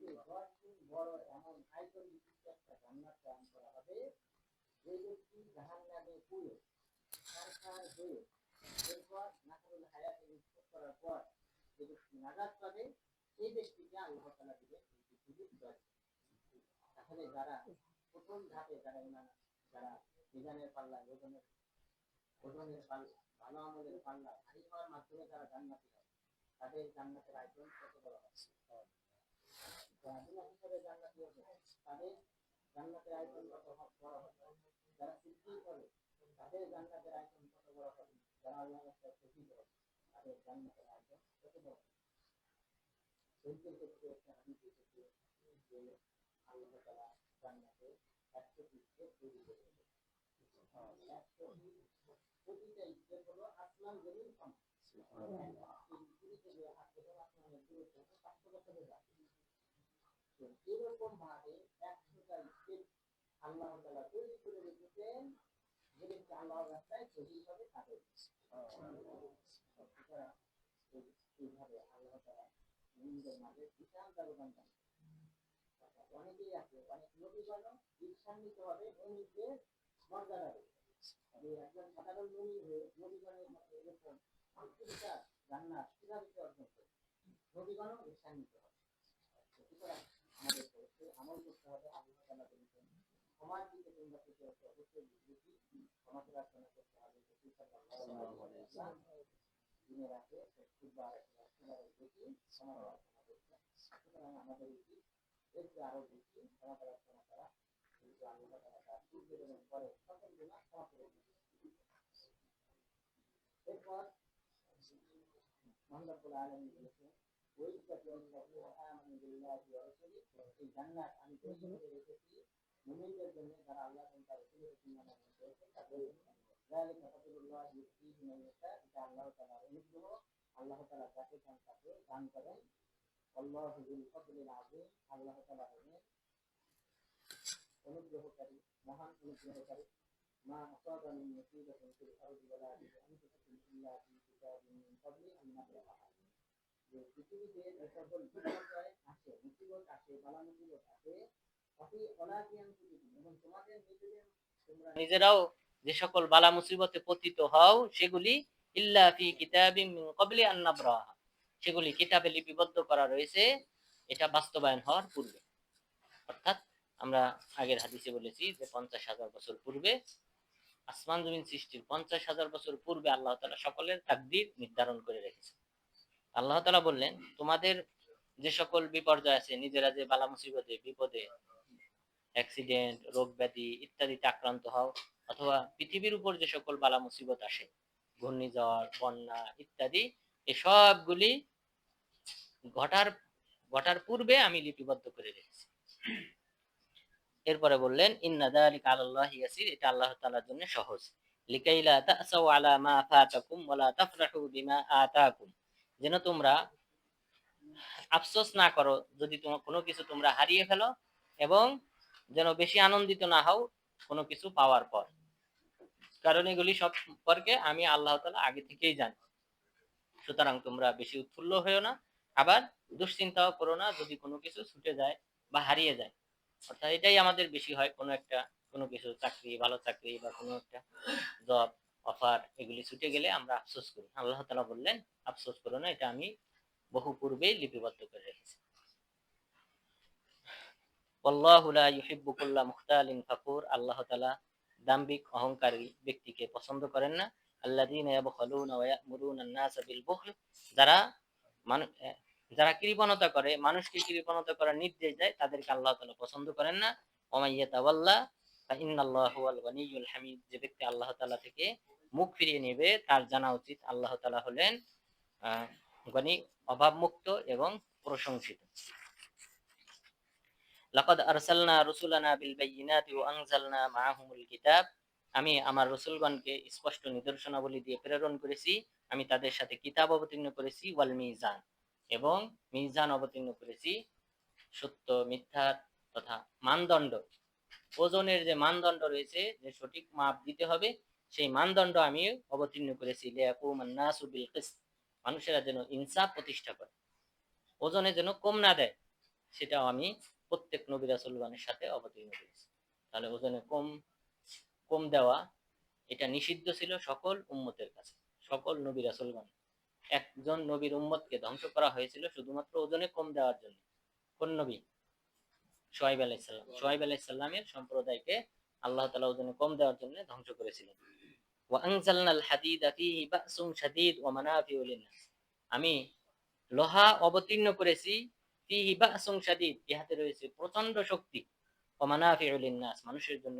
বড় এমন আয়তন বিশিষ্ট একটা জান্নাত দান করা হবে। যে ব্যক্তি জাহান্নামে পুড়ে ছারখার হয়ে এরপর নাসরুল হায়াতে নিষ্পত করার পর যে ব্যক্তি নাজাত পাবে, সেই ব্যক্তিকে আল্লাহ তাআলা দিবেন এই পৃথিবীর 10। তাহলে যারা প্রথম ধাপে যারা মিজানের পাল্লায় ওজনের পাল্লা, ভালো আমলের পাল্লা ভারী হওয়ার মাধ্যমে যারা জান্নাতি হয়, তাদের জান্নাতের আয়তন কত বড় হবে? হিসাবে জান্নাতি হবে, তাদের জান্নাতের আয়তন কত বড় হবে? যারা সিদ্দিক হবে তাদের জান্নাতের আয়তন কত বড় হবে? যারা আল্লাহর রাস্তায় শহীদ হবে তাদের জান্নাতের আয়তন কত বড় হবে? শহীদের ক্ষেত্রে একটা হাদিস এসেছে যে আল্লাহ তাআলা জান্নাতে 100 পৃষ্ঠে তৈরি করে দেবেন। 100 প্রতিটা ইচ্ছে হলো আসমান জমিন সমান। এরকম ভাবে 100টা স্টেপ আল্লাহ তাআলা তৈরি করে রেখেছেন, যে ব্যক্তি আল্লাহর রাস্তায় শহীদ হবে তাদের। এইভাবে আল্লাহ তাআলা মুমিনদের মাঝে বিশাল ব্যবধান দেন। অনেকেই আছে, অনেক নবীগণ ঈর্ষান্বিত হবে মুমিনদের মর্যাদা দেখে, যে একজন সাধারণ নবী হয়ে নবীগণের মধ্যে এরকম প্রত্যেকটা জান্নাত কিভাবে অর্জন করে নবীগণও ঈর্ষান্বিত হবে। সুতরাং আমাদের অবশ্যই আমল করতে হবে। আল্লাহ তাআলা বলেছেন ক্ষমার দিকে তোমরা পেতে হচ্ছে অবশ্যই বেশি ক্ষমা প্রার্থনা করতে হবে। রসূল সাল্লাল্লাহু আলাইহি ওয়াসাল্লাম দিনের রাতে 70 বার বেশি ক্ষমা প্রার্থনা করতেন। সুতরাং আমাদের উচিত এর চেয়ে আরো বেশি ক্ষমা প্রার্থনা করা, কিন্তু আল্লাহ তাআলা তার পূর্বের এবং পরে সকল গুনাহ ক্ষমা করে দিয়েছেন। এরপর মহান রব্বুল আলামিন বলেছেন ওই জাতীয় আমানু বিল্লাহি ওয়া রাসূলিহি, এই জান্নাত আমি তৈরি করে রেখেছি মুমিনদের জন্য যারা আল্লাহ এবং তার রাসূলের ঈমান আনয়ন করেছে তাদের জন্য। যালিকা ফাদলুল্লাহ ইউতিহি মান ইয়াশা, এটা আল্লাহ তাআলার অনুগ্রহ, আল্লাহ তাআলা যাকে চান তাকে দান করেন। আল্লাহু যুল ফাদলিল আযীম, আল্লাহ তাআলা হলেন অনুগ্রহকারী, মহান অনুগ্রহকারী। মা আসাবা মিন মুসিবাতিন ফিল আরদি ওয়ালা ফি আনফুসিকুম ইল্লা ফি কিতাবিন মিন ক্বাবলি আন নাবরাহা, যে পৃথিবীতে যে সকল বিপর্যয় আসে, মুসিবত আসে, বালা মুসিবত আসে, অতি অলাকিয়ান পৃথিবী এবং তোমাদের নিজেদের তোমরা নিজেরাও যে সকল বালা মুসিবতে পতিত হও সেগুলি ইল্লা ফি কিতাবিম মিন ক্বাবলি আন নাবরাহা, সেগুলি কিতাবে লিপিবদ্ধ করা রয়েছে এটা বাস্তবায়ন হওয়ার পূর্বে। অর্থাৎ আমরা আগের হাদিসে বলেছি যে 50,000 বছর পূর্বে, আসমান জমিন সৃষ্টির 50,000 বছর পূর্বে আল্লাহ তাআলা সকলের তাকদীর নির্ধারণ করে রেখেছেন। আল্লাহ তাআলা বললেন তোমাদের যে সকল বিপর্যয় আছে, নিজেরা যে বালা মুসিবতে বিপদে অ্যাক্সিডেন্ট রোগ ব্যাধি ইত্যাদিতে আক্রান্ত হও, অথবা পৃথিবীর উপর যে সকল বালা মুসিবত আসে, ঘূর্ণিঝড় বন্যা ইত্যাদি, এই সবগুলি ঘটার ঘটার পূর্বে আমি লিপিবদ্ধ করে রেখেছি। এরপরে বললেন ইন্না যালিকা আলাল্লাহি ইয়াসির, এটা আল্লাহ তাআলার জন্য সহজ। লিকাইলা তাসাউ আলা মা ফাতাকুম ওয়ালা তাফরাহু বিমা আতাকুম, যেন তোমরা আফসোস না করো যদি তোমার কোনো কিছু তোমরা হারিয়ে ফেলো, এবং যেন বেশি আনন্দিত না হও কোনো কিছু পাওয়ার পর, কারণ এগুলি সব সম্পর্কে আমি আল্লাহ তাআলা আগে থেকেই জানি। সুতরাং তোমরা বেশি উৎফুল্ল হয়েও না, আবার দুশ্চিন্তাও করো না যদি কোনো কিছু ছুটে যায় বা হারিয়ে যায়। অর্থাৎ এটাই আমাদের বেশি হয়, কোনো কিছু চাকরি, ভালো চাকরি বা কোনো একটা জব অফার এগুলি ছুটে গেলে আমরা আফসোস করি। আল্লাহ তাআলা বললেন আফসোস করো না, এটা আমি বহু পূর্বেই লিপিবদ্ধ করে রেখেছি। ওয়াল্লাহু লা ইউহিব্বু কুল্লা মুখতালিন ফাকুর, আল্লাহ তাআলা দাম্ভিক অহংকারী ব্যক্তিকে পছন্দ করেন না। আল্লাযীনা ইয়াবখালুনা ওয়া ইয়া'মুরুনা আন-নাসা বিল বুখল, যারা যারা কৃপণতা করে, মানুষকে কৃপণতা করার নির্দেশ দেয়, তাদেরকে আল্লাহ তাআলা পছন্দ করেন না। ওয়া মান ইয়াতাওয়াল্লা ফা ইন্নাল্লাহু হুয়াল গনিয়্যুল হামিদ, যে ব্যক্তি আল্লাহ তাআলা থেকে মুখ ফিরিয়ে নেবে তার জানা উচিত আল্লাহ তাআলা হলেন গনি, অভাবমুক্ত এবং প্রশংসিত। লাকাদ আরসালনা রুসুলানা বিল বায়িনাতি ওয়া আনজালনা মাআহুমুল কিতাব, আমি আমার রাসূলগণকে স্পষ্ট নিদর্শনাবলী দিয়ে প্রেরণ করেছি, আমি তাদের সাথে কিতাব অবতীর্ণ করেছি, ওয়াল মিজান, এবং মিজান অবতীর্ণ করেছি, সত্য মিথ্যার তথা মানদণ্ড, ওজনের যে মানদণ্ড রয়েছে, যে সঠিক মাপ দিতে হবে, সেই মানদণ্ড আমি অবতীর্ণ করেছি। লিয়াকুমান নাসু বিল কিসত, মানুষেরা যেন ইনসাফ প্রতিষ্ঠা করে, ওজনে যেন কম না দেয়, সেটাও আমি প্রত্যেক নবী রাসূলগণের সাথে অবতীর্ণ করেছি। তাহলে ওজনে কম কম দেওয়া এটা নিষিদ্ধ ছিল সকল উম্মতের কাছে, সকল নবী রাসূলগণ। একজন নবীর উম্মতকে ধ্বংস করা হয়েছিল শুধুমাত্র ওজনে কম দেওয়ার জন্য। কোন নবী? শুআয়ব আলাইহিস সালাম। শুআয়ব আলাইহিস সালামের সম্প্রদায়কে আল্লাহ তাআলা ওজনে কম দেওয়ার জন্য ধ্বংস করেছিলেন। ওয়া আনজালনাল হাদিদা ফীহি বাসুন শাদীদ ওয়া মানাফিউ লিন-নাস, আমি লোহা অবতীর্ণ করেছি, ফীহি বাসুন শাদীদ, ইহাতে রয়েছে প্রচন্ড শক্তি, ওয়া মানাফিউ লিন-নাস, মানুষের জন্য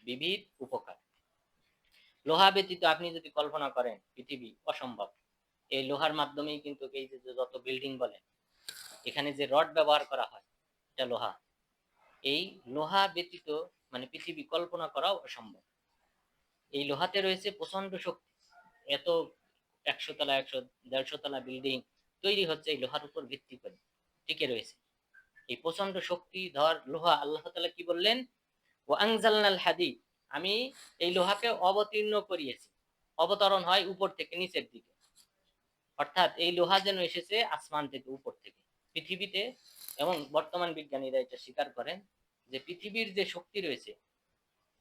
বিবিধ উপকার। লোহা ব্যতীত আপনি যদি কল্পনা করেন পৃথিবী অসম্ভব। এই লোহার মাধ্যমেই কিন্তু এই যে যত বিল্ডিং বলেন, এখানে যে রড ব্যবহার করা হয় এটা লোহা। এই লোহা ব্যতীত মানে পৃথিবী কল্পনা করাও অসম্ভব। এই লোহাতে রয়েছে প্রচন্ড শক্তি, এত 100 তলা 100-150 তলা বিল্ডিং তৈরি হচ্ছে এই লোহার উপর ভিত্তি করে টিকে রয়েছে। এই প্রচন্ড শক্তিধর লোহা আল্লাহ তাআলা কি বললেন? ওয়া আনজালনাল হাদিদ, আমি এই লোহাকে অবতীর্ণ করিয়েছি। অবতরণ হয় উপর থেকে নিচের দিকে, অর্থাৎ এই লোহা যেন এসেছে আসমান থেকে, উপর থেকে পৃথিবীতে। এবং বর্তমান বিজ্ঞানীরা এটা স্বীকার করেন যে পৃথিবীর যে শক্তি রয়েছে,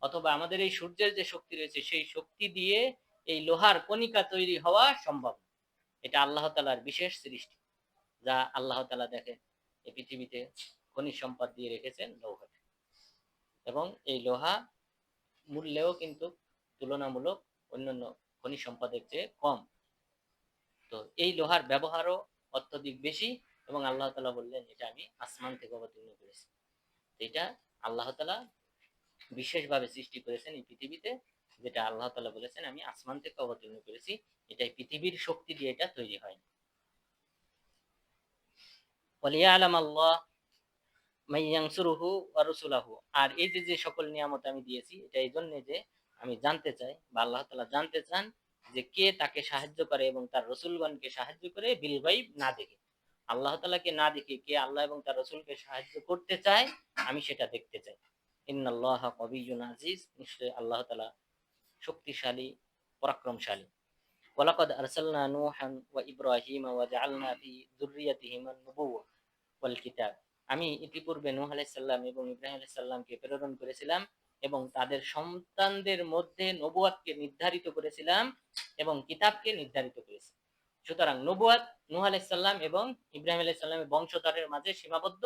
অথবা আমাদের এই সূর্যের যে শক্তি রয়েছে সেই শক্তি দিয়ে এই লোহার কণিকা তৈরি হওয়া সম্ভব। এটা আল্লাহ তাআলার বিশেষ সৃষ্টি, যা আল্লাহ তাআলা দেখেন এই পৃথিবীতে খনিজ সম্পদ দিয়ে রেখেছেন লৌহকে, এবং এই লোহা মূল্যেও কিন্তু তুলনামূলক অন্যান্য খনিজ সম্পদের চেয়ে কম। তো এই লোহার ব্যবহারও অত্যধিক বেশি, এবং আল্লাহ তাআলা বললেন এটা আমি আসমান থেকে অবতীর্ণ করেছি। এটা আল্লাহ তাআলা বিশেষভাবে সৃষ্টি করেছেন এই পৃথিবীতে, যেটা আল্লাহ তাআলা বলেছেন আমি আসমান থেকে অবতীর্ণ করেছি, এটাই পৃথিবীর শক্তি দিয়ে এটা তৈরি হয়। ওয়ালিয়ালাম আল্লাহ মাইয়ানসুরুহু ওয়া রাসূলুহু। আর এই যে যে সকল নিয়ামত আমি দিয়েছি এটা এই জন্য যে আমি জানতে চাই, বা আল্লাহ তাআলা জানতে চান যে কে তাকে সাহায্য করে এবং তার রাসূলগণকে সাহায্য করে বিল গায়ব, না দেখে। আল্লাহ তাআলাকে না দেখে কে আল্লাহ এবং তার রাসূলকে সাহায্য করতে চায় আমি সেটা দেখতে চাই। ইন্নাল্লাহা কাবিয়্যুন আজিজ, নিশ্চয়ই আল্লাহ তাআলা শক্তিশালী, পরাক্রমশালী। ওয়ালাকাদ আরসালনা নূহান ওয়া ইব্রাহিমা ওয়া জাআলনা ফি যুররিয়াতিহিমা আন-নুবুওয়া ওয়াল কিতাব। আমি ইতিপূর্বে নূহ আলাইহিস সালাম এবং ইব্রাহিম আলাইহিস সালামকে প্রেরণ করেছিলাম এবং তাদের সন্তানদের মধ্যে নবুয়াতকে নির্ধারিত করেছিলাম এবং কিতাবকে নির্ধারিত করেছি। সুতরাং নবুয়াত নূহ আলাইহিস সালাম এবং ইব্রাহিম আলাইহিস সালামের বংশধরের মাঝে সীমাবদ্ধ,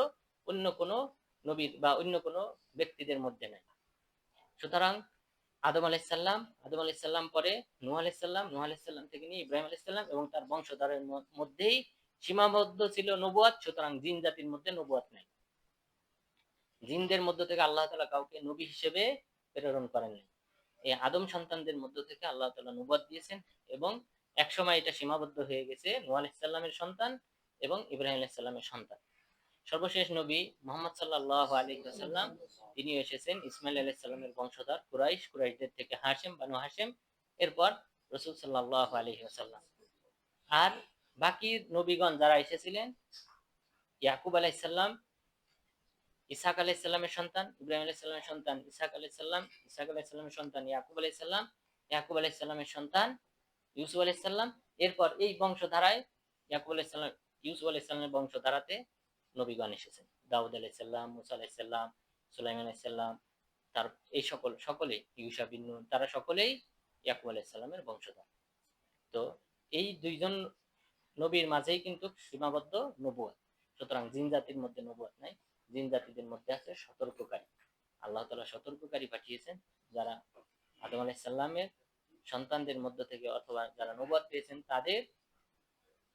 অন্য কোনো নবী বা অন্য কোনো ব্যক্তিদের মধ্যে নাই। সুতরাং আদম আলাইহিস সালাম পরে নূহ আলাইহিস সালাম, নূহ আলাইহিস সালাম থেকে নিয়ে ইব্রাহিম আলাইহিস সালাম এবং তার বংশধরের মধ্যেই সীমাবদ্ধ ছিল নবুয়াত। সুতরাং জিন জাতির মধ্যে নবুয়াত নাই। জিনদের মধ্য থেকে আল্লাহ তাআলা কাউকে নবী হিসেবে প্রেরণ করেননি। এই আদম সন্তানদের মধ্য থেকে আল্লাহ তাআলা নবুয়াত দিয়েছেন, এবং একসময় এটা সীমাবদ্ধ হয়ে গেছে নূহ আলাইহিস সালামের সন্তান এবং ইব্রাহিম আলাইহিস সালামের সন্তান। সর্বশেষ নবী মুহাম্মদ সাল্লাল্লাহু আলাইহি ওয়াসাল্লাম, তিনি এসেছেন ইসমাইল আলাইহিস সালামের বংশধর কুরাইশদের থেকে হাশিম, বানু হাশিম, এরপর রাসূল সাল্লাল্লাহু আলাইহি ওয়াসাল্লাম। আর বাকি নবীগণ যারা এসেছিলেন, ইয়াকুব আলাইহিস সালাম ইসহাক আলাইহিস সালামের সন্তান, ইব্রাহিম আলাইহিস সালামের সন্তান ইসহাক আলাইহিস সালাম, ইসহাক আলাইহিস সালামের সন্তান ইয়াকুব আলাইহিস সালাম, ইয়াকুব আলাইহিস সালামের সন্তান ইউসুফ আলাইহিস সালাম। এরপর এই বংশধারায় ইয়াকুব আলাইহিস সালাম, ইউসুফ আলাইহিস সালামের বংশধারাতে নবীগণ এসেছেন, দাউদ আলাইহিস সালাম, মুসা আলাইহিস সালাম, সুলাইমান আলাইহিস সালাম, তার এই সকলেই ইউসা বিন নূন, তারা সকলেই ইয়াকুব আলাইহিস সালামের বংশধর। তো এই দুইজন নবীর মাঝেই কিন্তু সীমাবদ্ধ নবুয়ত। সুতরাং জিন জাতির মধ্যে নবুয়ত নাই, জিন জাতিদের মধ্যে আছে সতর্ককারী। আল্লাহ তাআলা সতর্ককারী পাঠিয়েছেন, যারা আদম আলাইহিস সালামের সন্তানদের মধ্য থেকে অথবা যারা নবুয়ত পেয়েছেন তাদের,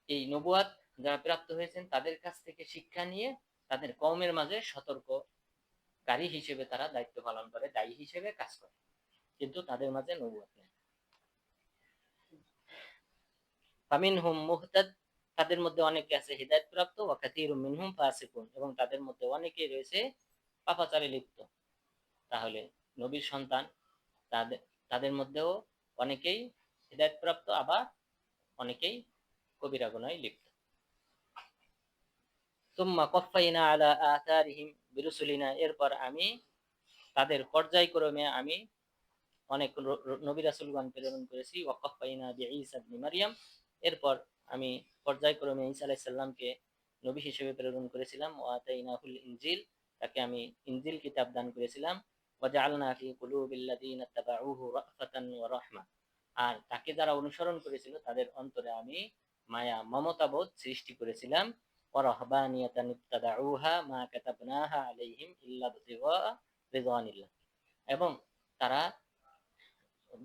এই নবুয়ত যারা প্রাপ্ত হয়েছেন তাদের কাছ থেকে শিক্ষা নিয়ে তাদের কওমের মাঝে সতর্ককারী হিসেবে তারা দায়িত্ব পালন করে, দায়ী হিসেবে কাজ করে, কিন্তু তাদের মাঝে নবুয়ত নেই। ফামিনহুম মুহতাদ, তাদের মধ্যে অনেকে আছে হিদায়াত প্রাপ্ত, ওয়া কাসীরুম মিনহুম ফাসিকুন, এবং তাদের মধ্যে অনেকেই রয়েছে পাপাচারে লিপ্ত। তাহলে নবীর সন্তান তাদের তাদের মধ্যেও অনেকেই হিদায়াত প্রাপ্ত, আবার অনেকেই কবিরা গুনাহে লিপ্ত। সুম্মা কাফাইনা আলা আথারিহিম বিরুসুলিনা, এরপর আমি তাদের পর্যায়ক্রমে আমি অনেক নবী রাসূলগণ প্রেরণ করেছি। ওয়া কাফাইনা বিঈসা ইবনে মারইয়াম, এরপর আমি পর্যায়ক্রমে ঈসা আলাইহিস সালামকে নবী হিসেবে প্রেরণ করেছিলাম। ওয়া আতাইনাহুল ইনজিল, তাকে আমি ইনজিল কিতাব দান করেছিলাম। ওয়া জাআলনা ফি কুলুবিল লাযিনা তাবাউহু রাফাতান ওয়া রাহমা, আর তাকে যারা অনুসরণ করেছিল তাদের অন্তরে আমি মায়া মমতাবোধ সৃষ্টি করেছিলাম। ওয়া রাহবানিয়াতান ইবতাদাউহা মা কাতাবনাহা আলাইহিম ইল্লা ইবতিগা রিদওয়ানিল্লাহ, এবং তারা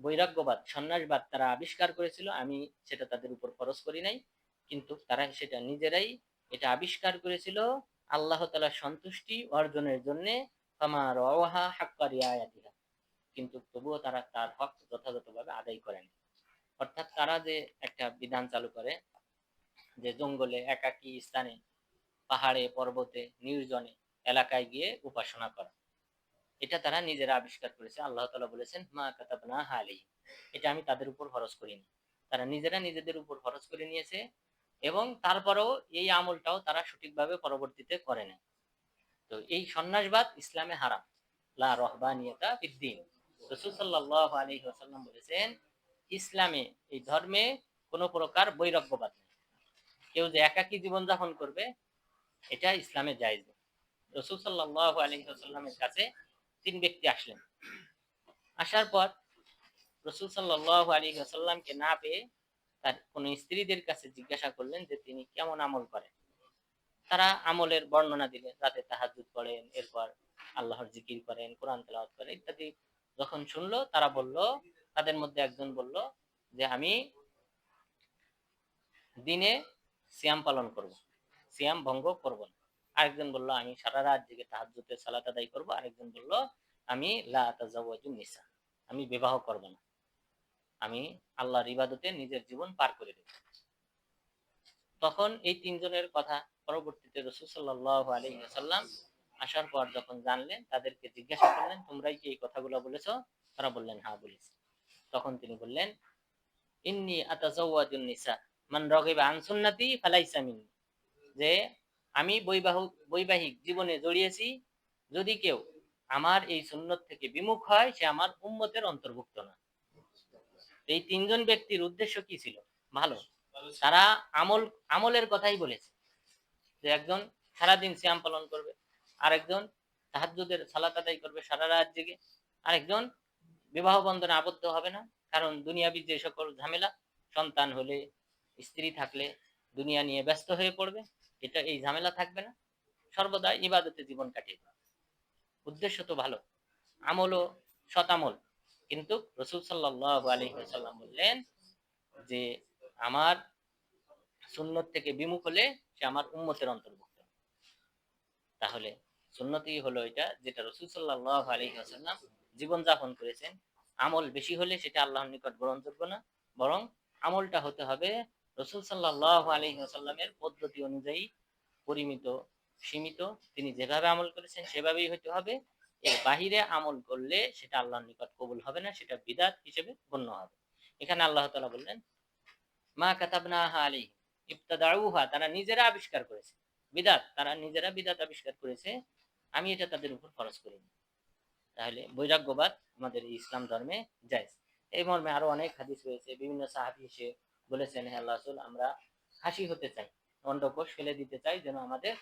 বৈরাগ্যবাদ, সন্ন্যাসবাদ তারা আবিষ্কার করেছিল, আমি সেটা তাদের উপর খরচ করি নাই, কিন্তু তারা সেটা নিজেরাই এটা আবিষ্কার করেছিল আল্লাহ তাআলার সন্তুষ্টি অর্জনের জন্য। ফামা রাওহা হাক্কা রিআয়াতিহা, কিন্তু তবুও তারা তার হক যথাযথভাবে আদায় করেনি। অর্থাৎ তারা যে একটা বিধান চালু করে যে জঙ্গলে একাকী স্থানে, পাহাড়ে, পর্বতে, নির্জনে এলাকায় গিয়ে উপাসনা করা, এটা তারা নিজেরা আবিষ্কার করেছে। আল্লাহ তাআলা বলেছেন মা কাতাবনাহা আলাইহিম, এটা আমি তাদের উপর খরচ করিনি, তারা নিজেরা নিজেদের উপর খরচ করে নিয়েছে, এবং তারপরেও এই আমলটাও তারা সঠিকভাবে পরবর্তীতে করে না। তো এই সন্ন্যাসবাদ ইসলামে হারাম, লা রাহবানিয়াতা ফিদ্দীন। রাসূল সাল্লাল্লাহু আলাইহি ওয়াসাল্লাম বলেছেন ইসলামে, এই ধর্মে কোনো প্রকার বৈরাগ্যবাদ নেই। কেউ যে একাকী জীবন যাপন করবে এটা ইসলামে জায়েজ নেই। রাসূল সাল্লাল্লাহু আলাইহি ওয়াসাল্লামের কাছে তিন ব্যক্তি আসলেন। আসার পর রাসূল সাল্লাল্লাহু আলাইহি ওয়াসাল্লামকে না পেয়ে তার কোন স্ত্রীদের কাছে জিজ্ঞাসা করলেন যে তিনি কেমন আমল করেন। তারা আমলের বর্ণনা দিলেন, রাতে তাহাজ্জুদ পড়েন, এরপর আল্লাহর জিকির করেন, কোরআন তেলাওয়াত করেন ইত্যাদি। যখন শুনলো তারা বলল, তাদের মধ্যে একজন বলল যে আমি দিনে সিয়াম পালন করব, সিয়াম ভঙ্গ করব না। আরেকজন বলল আমি সারা রাত জেগে তাহাজ্জুদের সালাত আদায় করব। আরেকজন বলল আমি লা আতাজাওয়াজুন নিসা, আমি বিবাহ করব না, আমি আল্লাহর ইবাদতে নিজের জীবন পার করে দেব। তখন এই তিনজনের কথা পরবর্তীতে রাসূল সাল্লাল্লাহু আলাইহি ওয়াসাল্লাম আসার পর যখন জানলেন, তাদেরকে জিজ্ঞাসা করলেন তোমরাই কি এই কথাগুলো বলেছো? তারা বললেন হ্যাঁ বলেছি। তখন তিনি বললেন ইন্নী আতাজাওয়াজুন নিসা মান রাগিবা আন সুন্নতি ফালাইসা মিন্নী, যে আমি বৈবাহিক জীবনে জড়িয়েছি, যদি কেউ আমার এই সুন্নত থেকে বিমুখ হয় সে আমার উম্মতের অন্তর্ভুক্ত না। এই তিনজন ব্যক্তির উদ্দেশ্য কি ছিল? ভালো, তারা আমলের কথাই বলেছে, যে একজন সারাদিন সিয়াম পালন করবে, আরেকজন তাহাজ্জুদের সালাত আদায় করবে সারা রাত জেগে, আরেকজন বিবাহ বন্ধনে আবদ্ধ হবে না, কারণ দুনিয়াবি যে সকল ঝামেলা, সন্তান হলে, স্ত্রী থাকলে দুনিয়া নিয়ে ব্যস্ত হয়ে পড়বে, এটা এই ঝামেলা থাকবে না, সর্বদা ইবাদতে জীবন কাটিয়ে দেবে। উদ্দেশ্য তো ভালো, আমলও সৎ আমল, কিন্তু রাসূল সাল্লাল্লাহু আলাইহি ওয়াসাল্লাম বললেন যে আমার সুন্নত থেকে বিমুখ হলে সে আমার উম্মতের অন্তর্ভুক্ত। তাহলে সুন্নতি হলো এটা যেটা রাসূল সাল্লাল্লাহু আলাইহি ওয়াসাল্লাম জীবন যাপন করেছেন। আমল বেশি হলে সেটা আল্লাহর নিকট গ্রহণযোগ্য না, বরং আমলটা হতে হবে রাসূল সাল্লাল্লাহু আলাইহি ওয়াসাল্লামের পদ্ধতি অনুযায়ী, পরিমিত, সীমিত, তিনি যেভাবে আমল করেছেন সেভাবেই হতে হবে। এর বাহিরে আমল করলে সেটা আল্লাহর নিকট কবুল হবে না, সেটা বিদআত হিসেবে গণ্য হবে। এখানে আল্লাহ তাআলা বললেন মা কাতাবনাহা আলাইহিম ইবতাদাউহা, তারা নিজেরা আবিষ্কার করেছে বিদআত, তারা নিজেরা বিদআত আবিষ্কার করেছে, আমি এটা তাদের উপর ফরজ করিনি। তাহলে বৈরাগ্যবাদ আমাদের ইসলাম ধর্মে জায়েজ। এই মর্মে আরো অনেক হাদিস রয়েছে। বিভিন্ন সাহাবী এসে বলেছেন হে আল্লাহ রাসূল, আমরা খাসি হতে চাই, অন্ডকোষ ফেলে দিতে চাই, যেন আমাদের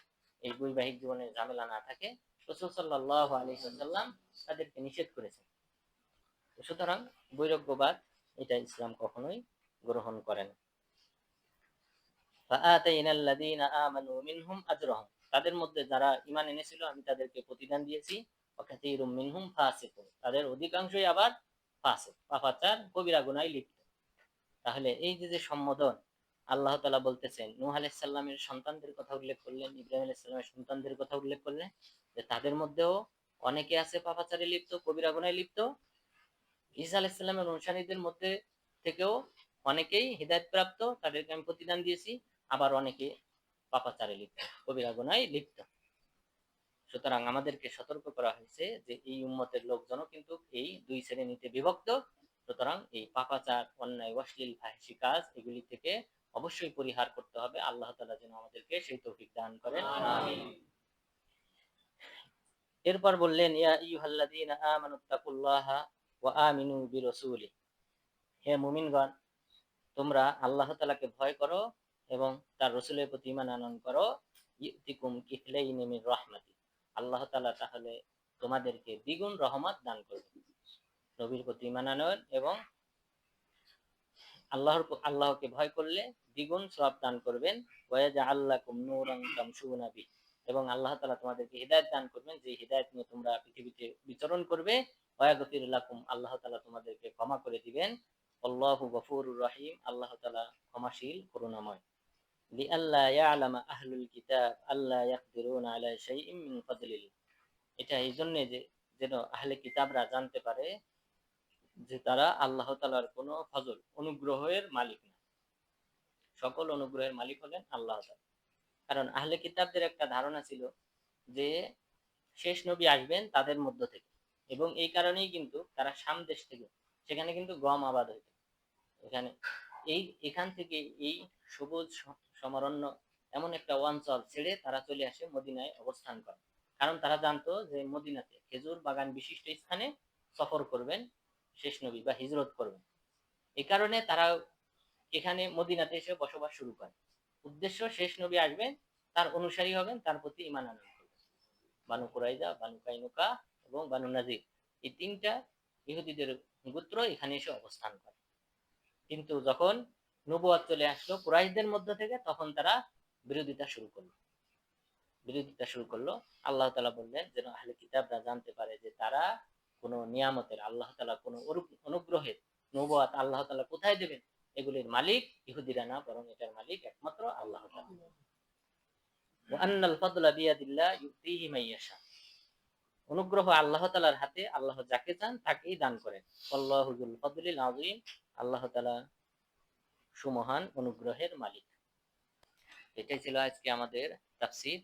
এই বৈবাহিক জীবনে ঝামেলা না থাকে। রাসূল সাল্লাল্লাহু আলাইহি ওয়াসাল্লাম তাদেরকে নিষেধ করেছেন। সুতরাং বৈরাগ্যবাদ এটা ইসলাম কখনোই গ্রহণ করে না। ফাআতাইনাল্লাযীনা আমানু মিনহুম আজরাহুম, তাদের মধ্যে যারা ঈমান এনেছিল আমি তাদেরকে প্রতিদান দিয়েছি। ওয়া কাসীরুম মিনহুম ফাসিকুন, তাদের অধিকাংশই আবার ফাসিক, পাপাচার, কবিরা গুনাহে লিপ্ত। তাহলে এই যে সম্বোধন আল্লাহ তাআলা বলতেছেন, নূহ আলাইহিস সালামের সন্তানদের কথা উল্লেখ করলেন, ইব্রাহিম আলাইহিস সালামের সন্তানদের কথা উল্লেখ করলেন, যে তাদের মধ্যেও অনেকে আছে পাপাচারে লিপ্ত, কবিরা গুনাহে লিপ্ত। ঈসা আলাইহিস সালামের অনুসারীদের মধ্যে থেকেও অনেকেই হিদায়াত প্রাপ্ত, তাদেরকে আমি প্রতিদান দিয়েছি, আবার অনেকে পাপাচারে লিপ্ত, কবিরা গুনাহে লিপ্ত। সুতরাং আমাদেরকে সতর্ক করা হয়েছে যে এই উম্মতের লোকজনও কিন্তু এই দুই শ্রেণীতে বিভক্ত। সুতরাং এই পাপাচার, অন্যায়, অশ্লীল, ফাহিশি কাজ এগুলি থেকে অবশ্যই পরিহার করতে হবে। আল্লাহ তাআলা যেন আমাদেরকে সেই তৌফিক দান করেন, আমিন। এরপর বললেন ইয়া আইয়ুহাল্লাযীনা আমানুত্তাকুল্লাহা ওয়া আমিনু বিরাসূলি, হে মুমিনগণ তোমরা আল্লাহ তাআলাকে ভয় করো এবং তার রাসূলের প্রতি ঈমান আনয়ন করো। ইউতিকুম কিফলাইনি মির রাহমাতি, আল্লাহ তাআলা তাহলে তোমাদেরকে দ্বিগুণ রহমত দান করবেন। নবীর প্রতি ঈমান আনয়ন এবং আল্লাহকে ভয় করলে দ্বিগুণ সওয়াব দান করবেন। ওয়া ইয়াজআল লাকুম নূরান তামশুনা বিহি, এবং আল্লাহ তাআলা তোমাদেরকে হিদায়াত দান করবেন, যে হিদায়াত নিয়ে তোমরা পৃথিবীতে বিচরণ করবে। ওয়া ইয়াগফির লাকুম, আল্লাহ তাআলা তোমাদেরকে ক্ষমা করে দিবেন। আল্লাহু গফুরুর রহিম, আল্লাহ তাআলা ক্ষমাশীল, করুণাময়। লিআল্লা ইয়ালামা আহলুল কিতাব আল্লা ইয়াকদিরুনা আলা শাইইন মিন ফাদলিল্লাহ, এটা এই জন্য যে যেন আহলে কিতাবরা জানতে পারে যে তারা আল্লাহ তাআলার কোনো ফজল, অনুগ্রহের মালিক না, সকল অনুগ্রহের মালিক হলেন আল্লাহ তাআলা। কারণ আহলে কিতাবদের একটা ধারণা ছিল যে শেষ নবী আসবেন তাদের মধ্য থেকে, এবং এই কারণেই কিন্তু তারা শাম দেশ থেকে, সেখানে কিন্তু গম আবাদ হইত, এখানে এখান থেকে এই সবুজ সমরণ্য এমন একটা অঞ্চল ছেড়ে তারা চলে আসে মদিনায় অবস্থান করে। কারণ তারা জানতো যে মদিনাতে খেজুর বাগান বিশিষ্ট স্থানে সফর করবেন শেষ নবী, বা হিজরত করবেন। এই কারণে তারা এখানে মদিনাতে এসে বসবাস শুরু করে। উদ্দেশ্য শেষ নবী আসবেন, তার অনুসারী হবেন, তার প্রতি ঈমান আনয়ন করবেন। বানু কুরাইজা, বানু কাইনুকা এবং বানু নাজির, এই তিনটা ইহুদিদের গোত্র এখানে এসে অবস্থান করে। কিন্তু যখন নবুয়ত চলে আসলো কুরাইশদের মধ্য থেকে, তখন তারা বিরোধিতা শুরু করলো। আল্লাহ তাআলা বললেন যেন আহলে কিতাবরা জানতে পারে যে তারা কোন নিয়ামতের, আল্লাহ তাআলা কোন অনুগ্রহের, নবুয়ত আল্লাহ তাআলা কোথায় দেবেন, এগুলির মালিক ইহুদিরা না, বরং এটার মালিক একমাত্র আল্লাহ তাআলা। ওয়া আন্নাল ফাদলা বিয়াদিল্লাহ ইউতিহি মান ইয়াশা, অনুগ্রহ আল্লাহ তাআলার হাতে, আল্লাহ যাকে চান তাকেই দান করেন। আল্লাহু যুল ফাদলিল আযীম, আল্লাহ তাআলা সুমহান অনুগ্রহের মালিক। এটাই ছিল আজকে আমাদের তাফসীর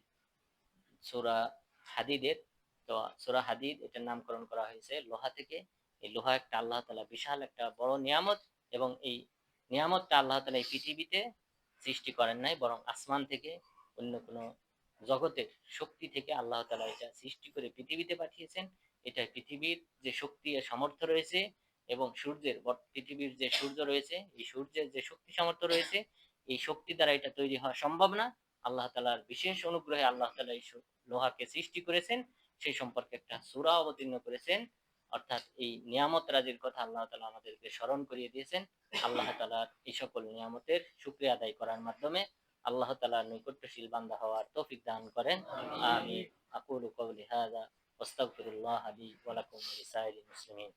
সূরা হাদিদের। তো সূরা হাদিদ এটার নামকরণ করা হয়েছে লোহা থেকে। এই লোহা একটা আল্লাহ তাআলা বিশাল একটা বড় নিয়ামত, এবং এই নিয়ামতটা আল্লাহ তাআলা এই পৃথিবীতে সৃষ্টি করেন নাই, বরং আসমান থেকে অন্য কোনো জগতের শক্তি থেকে আল্লাহ তাআলা এটা সৃষ্টি করে পৃথিবীতে পাঠিয়েছেন। এটা পৃথিবীর যে শক্তি আর সামর্থ্য রয়েছে, এবং পৃথিবীর যে সূর্য রয়েছে, এই সূর্যের যে শক্তি সামর্থ্য রয়েছে, এই শক্তি দ্বারা এটা তৈরি হওয়া সম্ভব না। আল্লাহ তাআলার বিশেষ অনুগ্রহে আল্লাহ তাআলা এই লোহাকে সৃষ্টি করেছেন, সেই সম্পর্কে একটা সূরা অবতীর্ণ করেছেন। অর্থাৎ এই নিয়ামত রাজির কথা আল্লাহ তাআলা আমাদেরকে স্মরণ করিয়ে দিয়েছেন। আল্লাহ তাআলার এই সকল নিয়ামতের শুকরিয়া আদায় করার মাধ্যমে আল্লাহ তাআলার নৈকট্যশীল বান্দা হওয়ার তৌফিক দান করেন। আমিন। আকুলু কওলি হাযা ওয়াস্তাগফিরুল্লাহ লি ওয়া লাকুম ওয়া লিসাইরিল মুসলিমিন।